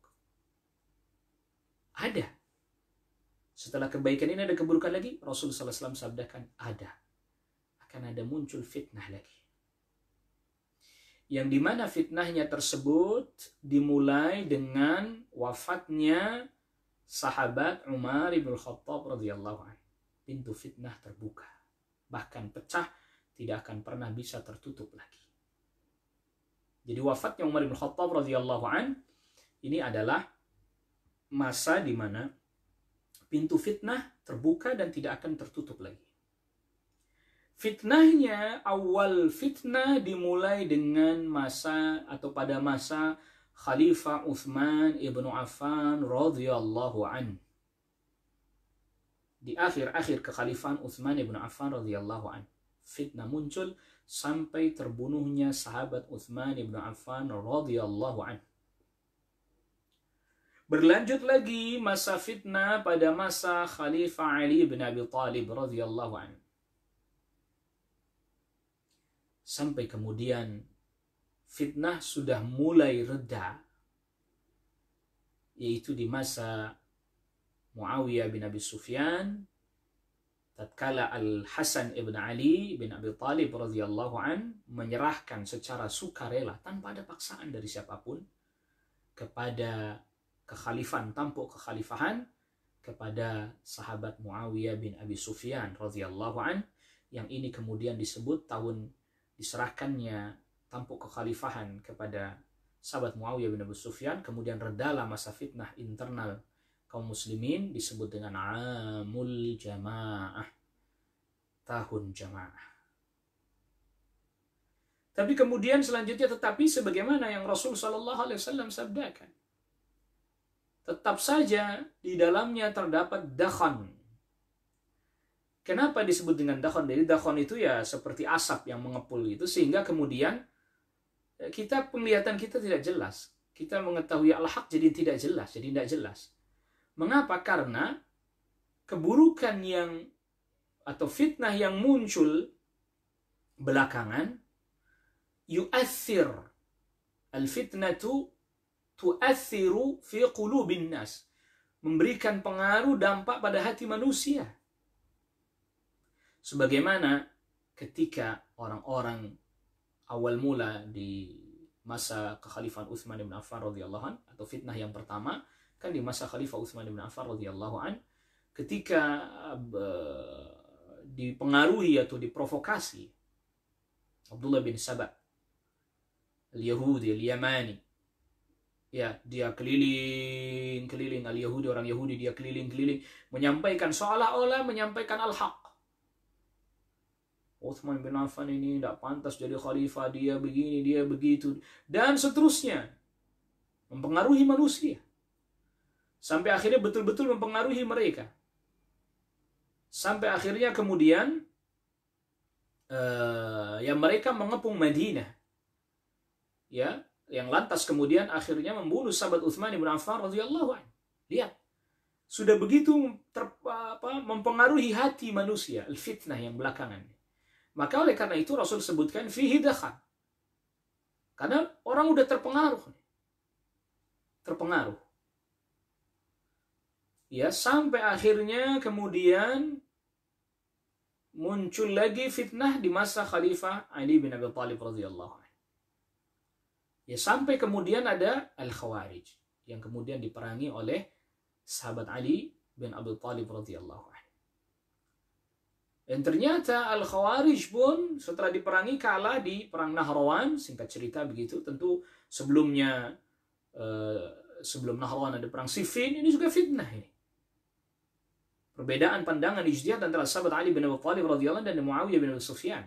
Speaker 1: Ada. Setelah kebaikan ini ada keburukan lagi? Rasulullah SAW sabdakan ada. Akan ada muncul fitnah lagi. Yang dimana fitnahnya tersebut dimulai dengan wafatnya sahabat Umar bin Khattab radhiyallahu anhu. Pintu fitnah terbuka, bahkan pecah, tidak akan pernah bisa tertutup lagi. Jadi wafatnya Umar bin Khattab radhiyallahu anhu ini adalah masa di mana pintu fitnah terbuka dan tidak akan tertutup lagi. Fitnahnya, awal fitnah dimulai dengan masa atau pada masa Khalifah Utsman ibnu Affan radhiyallahu an. Di akhir-akhir kekhalifahan Utsman ibnu Affan radhiyallahu an, fitnah muncul sampai terbunuhnya sahabat Utsman ibnu Affan radhiyallahu an. Berlanjut lagi masa fitnah pada masa Khalifah Ali bin Abi Thalib radhiyallahu an. Sampai kemudian fitnah sudah mulai reda, yaitu di masa Muawiyah bin Abi Sufyan, tatkala Al-Hasan ibn Ali bin Abi Thalib radhiyallahu an menyerahkan secara sukarela tanpa ada paksaan dari siapapun kepada kekhalifahan, tampuk kekhalifahan kepada sahabat Muawiyah bin Abi Sufyan radhiyallahu an, yang ini kemudian disebut tahun diserahkannya tampuk kekhalifahan kepada sahabat Muawiyah bin Abi Sufyan. Kemudian redalah masa fitnah internal kaum muslimin, disebut dengan Amul Jamaah, tahun jamaah. Tapi kemudian selanjutnya, tetapi sebagaimana yang Rasul sallallahu alaihi wasallam sabdakan, tetap saja di dalamnya terdapat dakhan. Kenapa disebut dengan dakhan? Jadi dakhan itu ya seperti asap yang mengepul itu, sehingga kemudian kita, penglihatan kita tidak jelas. Kita mengetahui al-haq jadi tidak jelas, jadi tidak jelas. Mengapa? Karena keburukan yang atau fitnah yang muncul belakangan, yu'athir, al-fitnatu tu'athiru fi qulubin nas, memberikan pengaruh, dampak pada hati manusia. Sebagaimana ketika orang-orang awal mula di masa kekhalifahan Utsman bin Affan radhiyallahu an, atau fitnah yang pertama kan di masa Khalifah Utsman bin Affan radhiyallahu an, ketika dipengaruhi atau diprovokasi Abdullah bin Saba al-Yahudi al-Yamani, ya, dia keliling al-Yahudi, orang Yahudi, dia keliling menyampaikan, seolah-olah menyampaikan al-haq. Utsman bin Affan ini tidak pantas jadi khalifah, dia begini, dia begitu, dan seterusnya, mempengaruhi manusia sampai akhirnya betul-betul mempengaruhi mereka, sampai akhirnya kemudian yang mereka mengepung Madinah, ya, yang lantas kemudian akhirnya membunuh sahabat Utsman bin Affan radhiyallahu anhu. Lihat, sudah begitu mempengaruhi hati manusia, al-fitnah yang belakangan. Maka oleh karena itu Rasul sebutkan fihi dakhan. Karena orang udah terpengaruh. Ya, sampai akhirnya kemudian muncul lagi fitnah di masa Khalifah Ali bin Abi Thalib radhiyallahu anhu. Ya, sampai kemudian ada Al-Khawarij yang kemudian diperangi oleh sahabat Ali bin Abi Thalib radhiyallahu anhu. Dan ternyata Al-Khawarij pun setelah diperangi kalah di perang Nahrawan, singkat cerita begitu. Tentu sebelumnya sebelum Nahrawan ada perang Siffin, ini juga fitnah ini. Perbedaan pandangan ijtihad antara sahabat Ali bin Abi Thalib radhiyallahu anhu dan Muawiyah bin Abi Sufyan.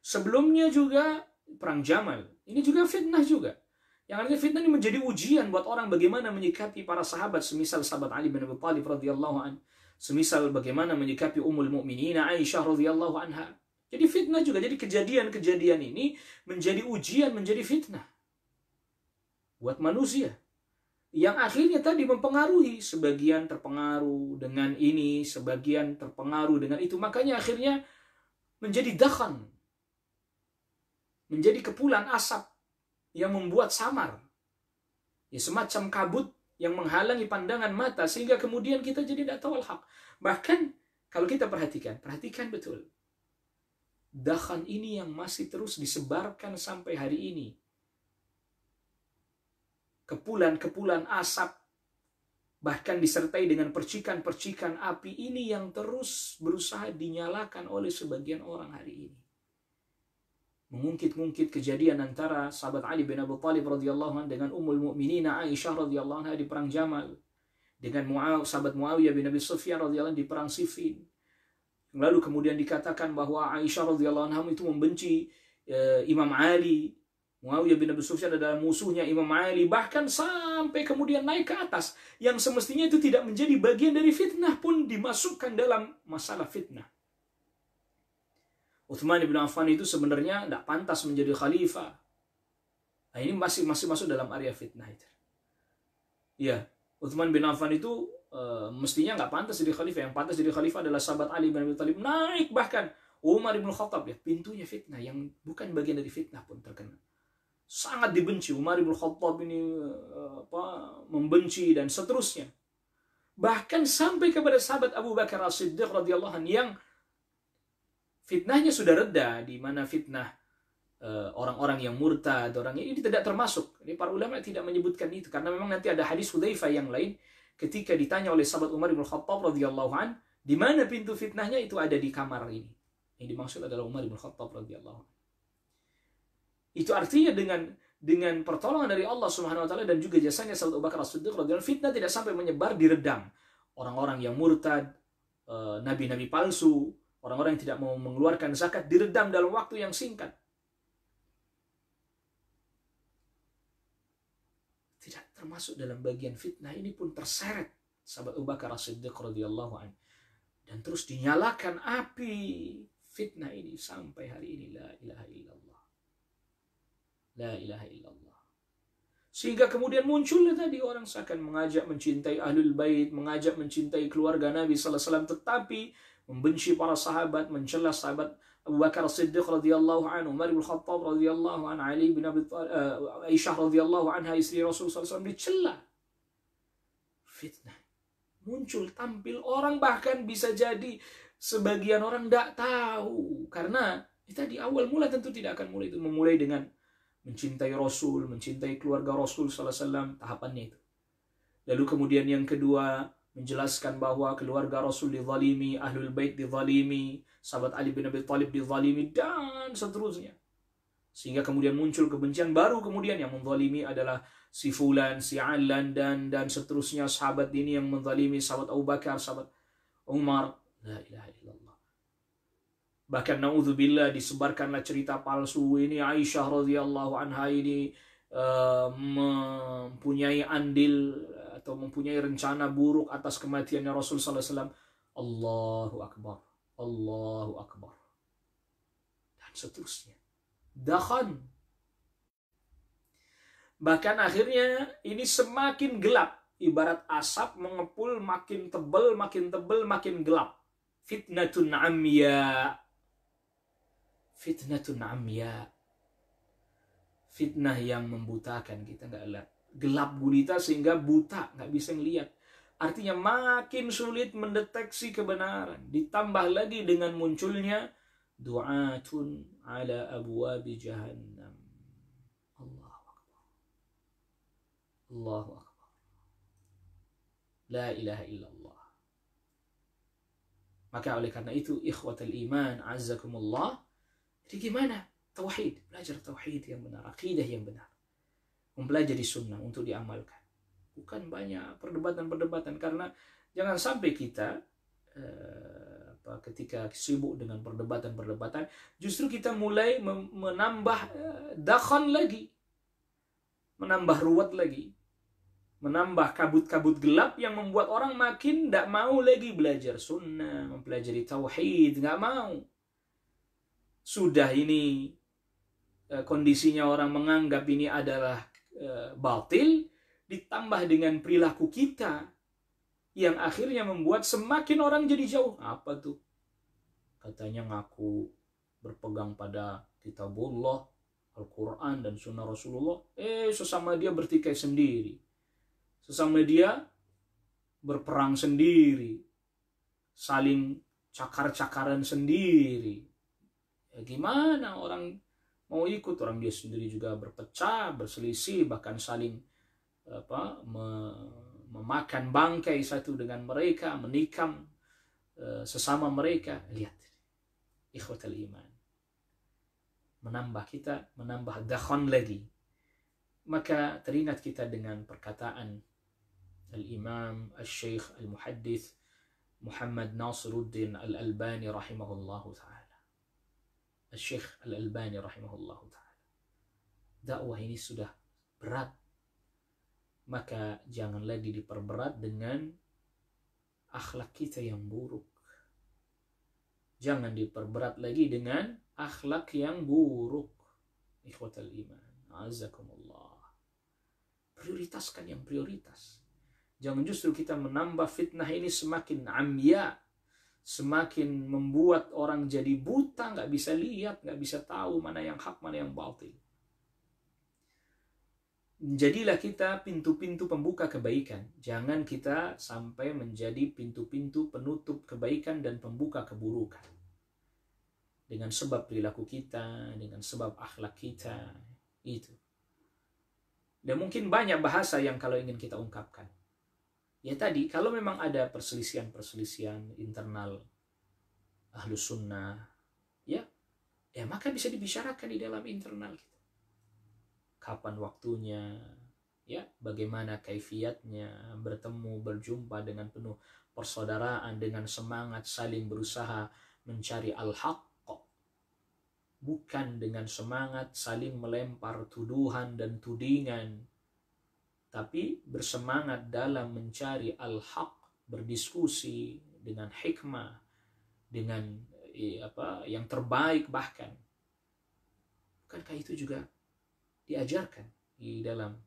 Speaker 1: Sebelumnya juga perang Jamal, ini juga fitnah juga. Yang artinya fitnah ini menjadi ujian buat orang bagaimana menyikapi para sahabat, semisal sahabat Ali bin Abi Thalib radhiyallahu anhu, semisal bagaimana menyikapi Ummul Mukminin Aisyah radhiyallahu anha. Jadi fitnah juga. Jadi kejadian-kejadian ini menjadi ujian, menjadi fitnah buat manusia, yang akhirnya tadi mempengaruhi, sebagian terpengaruh dengan ini, sebagian terpengaruh dengan itu. Makanya akhirnya menjadi dakhan, menjadi kepulan asap yang membuat samar, ya, semacam kabut yang menghalangi pandangan mata, sehingga kemudian kita jadi tidak tahu al-haq. Bahkan kalau kita perhatikan betul, dakhan ini yang masih terus disebarkan sampai hari ini. Kepulan-kepulan asap, bahkan disertai dengan percikan-percikan api ini yang terus berusaha dinyalakan oleh sebagian orang hari ini. Mengungkit-ungkit kejadian antara sahabat Ali bin Abi Thalib radhiyallahu anhu dengan Ummul Mukminin Aisyah radhiyallahu anha di perang Jamal, dengan sahabat Muawiyah bin Abi Sufyan radhiyallahu anhu di perang Siffin. Lalu kemudian dikatakan bahwa Aisyah radhiyallahu anha itu membenci Imam Ali. Muawiyah bin Abi Sufyan adalah musuhnya Imam Ali, bahkan sampai kemudian naik ke atas yang semestinya itu tidak menjadi bagian dari fitnah pun dimasukkan dalam masalah fitnah. Utsman bin Affan itu sebenarnya tidak pantas menjadi khalifah. Nah, ini masih masuk dalam area fitnah itu. Ya, Utsman bin Affan itu mestinya nggak pantas jadi khalifah. Yang pantas jadi khalifah adalah sahabat Ali bin Abi Thalib, naik bahkan Umar bin Khattab, ya, pintunya fitnah yang bukan bagian dari fitnah pun terkena. Sangat dibenci Umar bin Khattab ini, membenci dan seterusnya. Bahkan sampai kepada sahabat Abu Bakar As-Siddiq radhiyallahu anhu yang fitnahnya sudah reda, di mana fitnah orang-orang yang murtad, orang ini tidak termasuk. Ini para ulama tidak menyebutkan itu karena memang nanti ada hadis Hudzaifah yang lain ketika ditanya oleh sahabat Umar bin Khattab radhiyallahu anhu, di mana pintu fitnahnya, itu ada di kamar ini. Yang dimaksud adalah Umar bin Khattab radhiyallahu anhu. Itu artinya dengan pertolongan dari Allah Subhanahu wa taala dan juga jasanya sahabat Abu Bakar As-Siddiq radhiyallahu anhu, fitnah tidak sampai menyebar, diredam. Orang-orang yang murtad, nabi-nabi palsu, orang-orang yang tidak mau mengeluarkan zakat diredam dalam waktu yang singkat. Tidak termasuk dalam bagian fitnah, ini pun terseret sahabat Abu Bakar As-Siddiq radhiyallahu anhu. Dan terus dinyalakan api fitnah ini sampai hari ini. La ilaha illallah. La ilaha illallah. Sehingga kemudian munculnya tadi orang seakan mengajak mencintai Ahlul Bait, mengajak mencintai keluarga Nabi sallallahu alaihi wasallam, tetapi membenci para sahabat, mencela sahabat Abu Bakar As-Siddiq radhiyallahu anhu, Umar bin Khattab radhiyallahu anhu, Ali bin Abi Thalib, Aisyah radhiyallahu anha istri Rasul sallallahu alaihi wasallam, dicela. Fitnah muncul, tampil, orang bahkan bisa jadi sebagian orang tidak tahu, karena kita di awal mula tentu tidak akan memulai dengan mencintai Rasul, mencintai keluarga Rasul sallallahu alaihi wasallam, tahapannya itu. Lalu kemudian yang kedua, menjelaskan bahwa keluarga Rasul dizalimi, Ahlul Bait dizalimi, sahabat Ali bin Abi Thalib dizalimi, dan seterusnya. Sehingga kemudian muncul kebencian baru, kemudian yang menzalimi adalah si Fulan, si Alan, dan seterusnya, sahabat ini yang menzalimi sahabat Abu Bakar, sahabat Umar. La ilaha illallah. Bahkan naudzubillah disebarkanlah cerita palsu ini, Aisyah radhiyallahu anha ini mempunyai andil atau mempunyai rencana buruk atas kematiannya Rasul sallallahu alaihi wasallam. Allahu akbar. Allahu akbar. Dan seterusnya. Dakhan. Bahkan akhirnya ini semakin gelap, ibarat asap mengepul, makin tebal, makin gelap. Fitnatun amya. Fitnatun amya. Fitnah yang membutakan, kita nggak lihat, gelap gulita sehingga buta, nggak bisa ngelihat. Artinya makin sulit mendeteksi kebenaran. Ditambah lagi dengan munculnya du'atun ala abwabi jahannam. Allahu akbar. Allahu akbar. La ilaha illallah. Maka oleh karena itu, ikhwatal iman, azzakumullah, jadi gimana? Tauhid, belajar tauhid yang benar, akidah yang benar, mempelajari sunnah untuk diamalkan. Bukan banyak perdebatan-perdebatan, karena jangan sampai kita ketika sibuk dengan perdebatan-perdebatan, justru kita mulai menambah dakhan lagi, menambah ruwet lagi, menambah kabut-kabut gelap yang membuat orang makin tidak mau lagi belajar sunnah, mempelajari tauhid, nggak mau. Sudah ini kondisinya orang menganggap ini adalah batil, ditambah dengan perilaku kita yang akhirnya membuat semakin orang jadi jauh. Apa tuh? Katanya ngaku berpegang pada kitabullah, Al-Quran dan sunnah Rasulullah. Sesama dia bertikai sendiri. Sesama dia berperang sendiri. Saling cakar-cakaran sendiri. Ya gimana orang mau ikut? Orang dia sendiri juga berpecah, berselisih, bahkan saling memakan bangkai satu dengan mereka, menikam sesama mereka. Lihat, ikhwatal iman, menambah dakhan lagi. Maka teringat kita dengan perkataan Al-Imam Al-Syeikh Al-Muhaddith Muhammad Nasiruddin Al-Albani rahimahullahu ta'ala. Syekh Al-Albani rahimahullahu ta'ala. Dakwah ini sudah berat. Maka jangan lagi diperberat dengan akhlak kita yang buruk. Jangan diperberat lagi dengan akhlak yang buruk. Ikhwatal iman, azakumullah. Prioritaskan yang prioritas. Jangan justru kita menambah fitnah ini semakin amya, semakin membuat orang jadi buta, nggak bisa lihat, nggak bisa tahu mana yang hak, mana yang batil. Jadilah kita pintu-pintu pembuka kebaikan. Jangan kita sampai menjadi pintu-pintu penutup kebaikan dan pembuka keburukan. Dengan sebab perilaku kita, dengan sebab akhlak kita, itu. Dan mungkin banyak bahasa yang kalau ingin kita ungkapkan. Ya tadi, kalau memang ada perselisihan-perselisihan internal Ahlus Sunnah, ya maka bisa dibicarakan di dalam internal kita. Kapan waktunya, ya bagaimana kaifiatnya, bertemu, berjumpa dengan penuh persaudaraan, dengan semangat saling berusaha mencari al-haq, bukan dengan semangat saling melempar tuduhan dan tudingan, tapi bersemangat dalam mencari al-haq, berdiskusi dengan hikmah, dengan yang terbaik bahkan. Bukankah itu juga diajarkan di dalam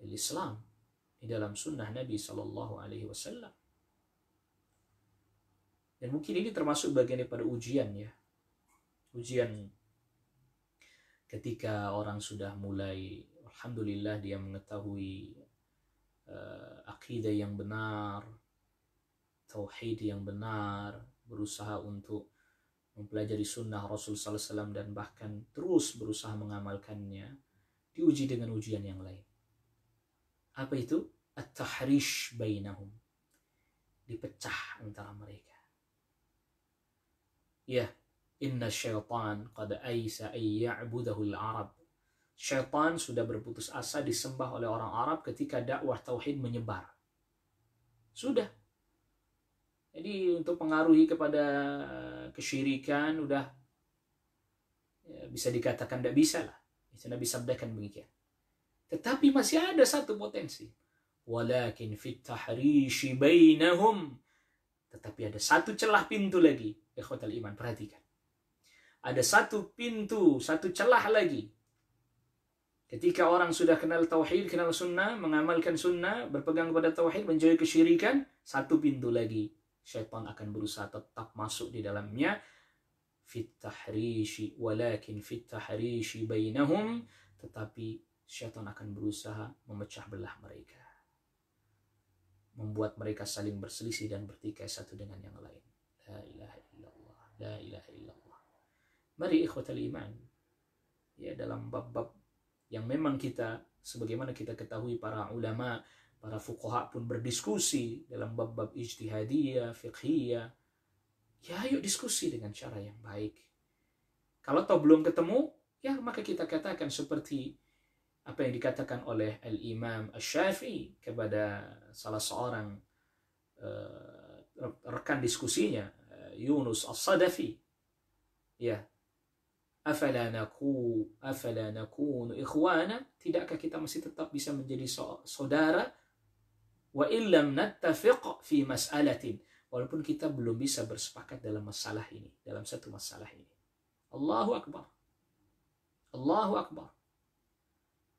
Speaker 1: Islam, di dalam sunnah Nabi Sallallahu Alaihi Wasallam? Dan mungkin ini termasuk bagian daripada ujian, ya. Ujian ketika orang sudah mulai, alhamdulillah dia mengetahui akidah yang benar, tauhid yang benar, berusaha untuk mempelajari sunnah Rasul Sallallahu Alaihi Wasallam dan bahkan terus berusaha mengamalkannya, diuji dengan ujian yang lain. Apa itu? At-tahrish bainahum. Dipecah antara mereka. Ya, inna syaitan qad aisa ay ya'budahu al-arab. Syaitan sudah berputus asa disembah oleh orang Arab ketika dakwah tauhid menyebar. Sudah. Jadi untuk pengaruhi kepada kesyirikan udah bisa dikatakan tidak bisa lah. Bisa Nabi sabdakan begitu. Tetapi masih ada satu potensi. Walakin fit tahrishi bainahum. Tetapi ada satu celah pintu lagi. Ikhwatal iman, perhatikan. Ada satu pintu, satu celah lagi. Ketika orang sudah kenal tauhid, kenal sunnah, mengamalkan sunnah, berpegang kepada tauhid, menjauhi kesyirikan, satu pintu lagi. Syaitan akan berusaha tetap masuk di dalamnya. Fit tahrishi, walakin fit tahrishi bainahum. Tetapi syaitan akan berusaha memecah belah mereka. Membuat mereka saling berselisih dan bertikai satu dengan yang lain. La ilaha illallah. La ilaha illallah. Mari ikhwatal iman. Ya, dalam bab-bab yang memang kita, sebagaimana kita ketahui para ulama, para fuqaha pun berdiskusi dalam bab-bab ijtihadiyah, fiqhiyah. Ya, ayo diskusi dengan cara yang baik. Kalau toh belum ketemu, ya maka kita katakan seperti apa yang dikatakan oleh Al-Imam Asy-Syafi'i kepada salah seorang rekan diskusinya, Yunus As-Sadafi. Ya, afala nakunu ikhwana, tidakkah kita masih tetap bisa menjadi saudara? Wa illam nattafiq fi mas'alatin, walaupun kita belum bisa bersepakat dalam masalah ini, dalam satu masalah ini. Allahu Akbar. Allahu Akbar.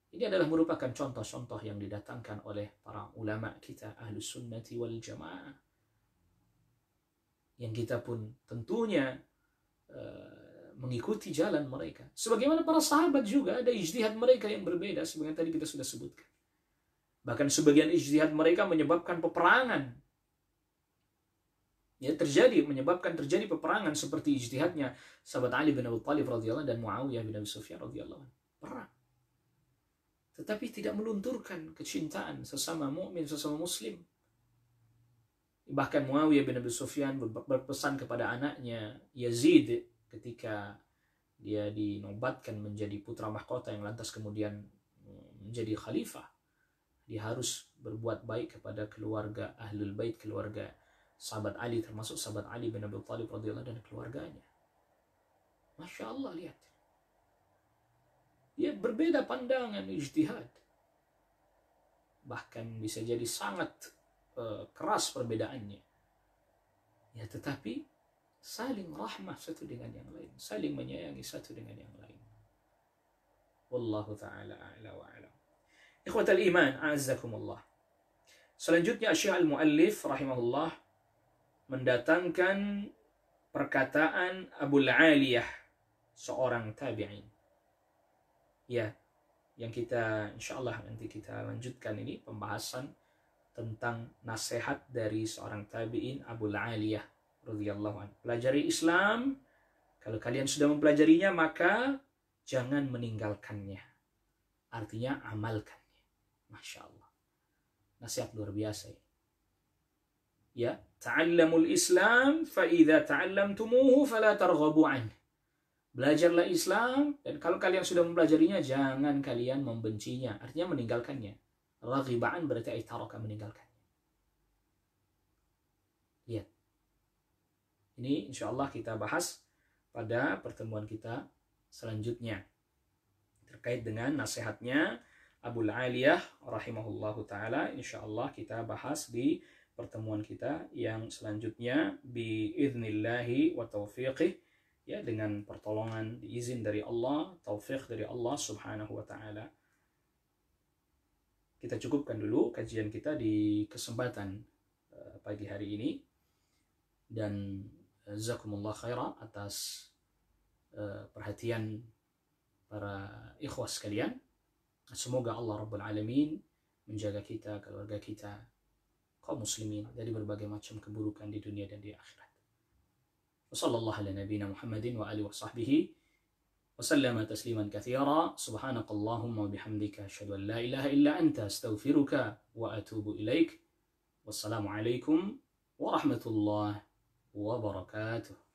Speaker 1: Ini adalah merupakan contoh-contoh yang didatangkan oleh para ulama kita Ahlus Sunnati wal Jamaah, yang kita pun tentunya mengikuti jalan mereka. Sebagaimana para sahabat juga ada ijtihad mereka yang berbeda, sebagaimana tadi kita sudah sebutkan. Bahkan sebagian ijtihad mereka menyebabkan peperangan. Ya, menyebabkan terjadi peperangan seperti ijtihadnya sahabat Ali bin Abi Thalib radhiyallahu dan Muawiyah bin Abi Sufyan radhiyallahu anhu. Perang. Tetapi tidak melunturkan kecintaan sesama mukmin, sesama muslim. Bahkan Muawiyah bin Abi Sufyan berpesan kepada anaknya Yazid ketika dia dinobatkan menjadi putra mahkota yang lantas kemudian menjadi khalifah. Dia harus berbuat baik kepada keluarga Ahlul Bait, keluarga sahabat Ali, termasuk sahabat Ali bin Abi Thalib radhiyallahu dan keluarganya. Masya Allah, lihat. Ya, berbeda pandangan, ijtihad. Bahkan bisa jadi sangat keras perbedaannya. Ya, tetapi saling rahmah satu dengan yang lain, saling menyayangi satu dengan yang lain. Wallahu ta'ala a'la wa a'lam. Ikhwatal iman, a'azzakumullah. Selanjutnya Syekh al-Muallif rahimahullah mendatangkan perkataan Abul Aliyah, seorang tabi'in. Ya, yang kita insyaallah nanti kita lanjutkan ini pembahasan tentang nasihat dari seorang tabi'in Abul Aliyah radhiyallahu anhu. Pelajari Islam, kalau kalian sudah mempelajarinya maka jangan meninggalkannya. Artinya amalkannya. Masya Allah. Nasihat luar biasa ya. Ya, ta'allamul Islam fa idza ta'allamtumuhu fala targhabu anhu. Belajarlah Islam, dan kalau kalian sudah mempelajarinya jangan kalian membencinya, artinya meninggalkannya. Raghiba'an berarti ay taraka, meninggalkannya. Lihat. Ini insyaallah kita bahas pada pertemuan kita selanjutnya terkait dengan nasihatnya Abul Aliyah rahimahullahu taala. Insyaallah kita bahas di pertemuan kita yang selanjutnya biiznillahi wa taufiqih, ya, dengan pertolongan, izin dari Allah, taufik dari Allah subhanahu wa ta'ala. Kita cukupkan dulu kajian kita di kesempatan pagi hari ini, dan jazakumullah khaira atas perhatian para ikhwas sekalian. Semoga Allah Rabbul Alamin menjaga kita, keluarga kita, kaum muslimin dari berbagai macam keburukan di dunia dan di akhirat. Wassallallahu ala nabiyina Muhammadin wa alihi wa sahbihi wa sallama tasliman katsira. Subhanakallahumma wa bihamdika asyhadu an la ilaha illa anta astaghfiruka wa atubu ilaik. Wassalamu alaikum warahmatullahi wabarakatuh.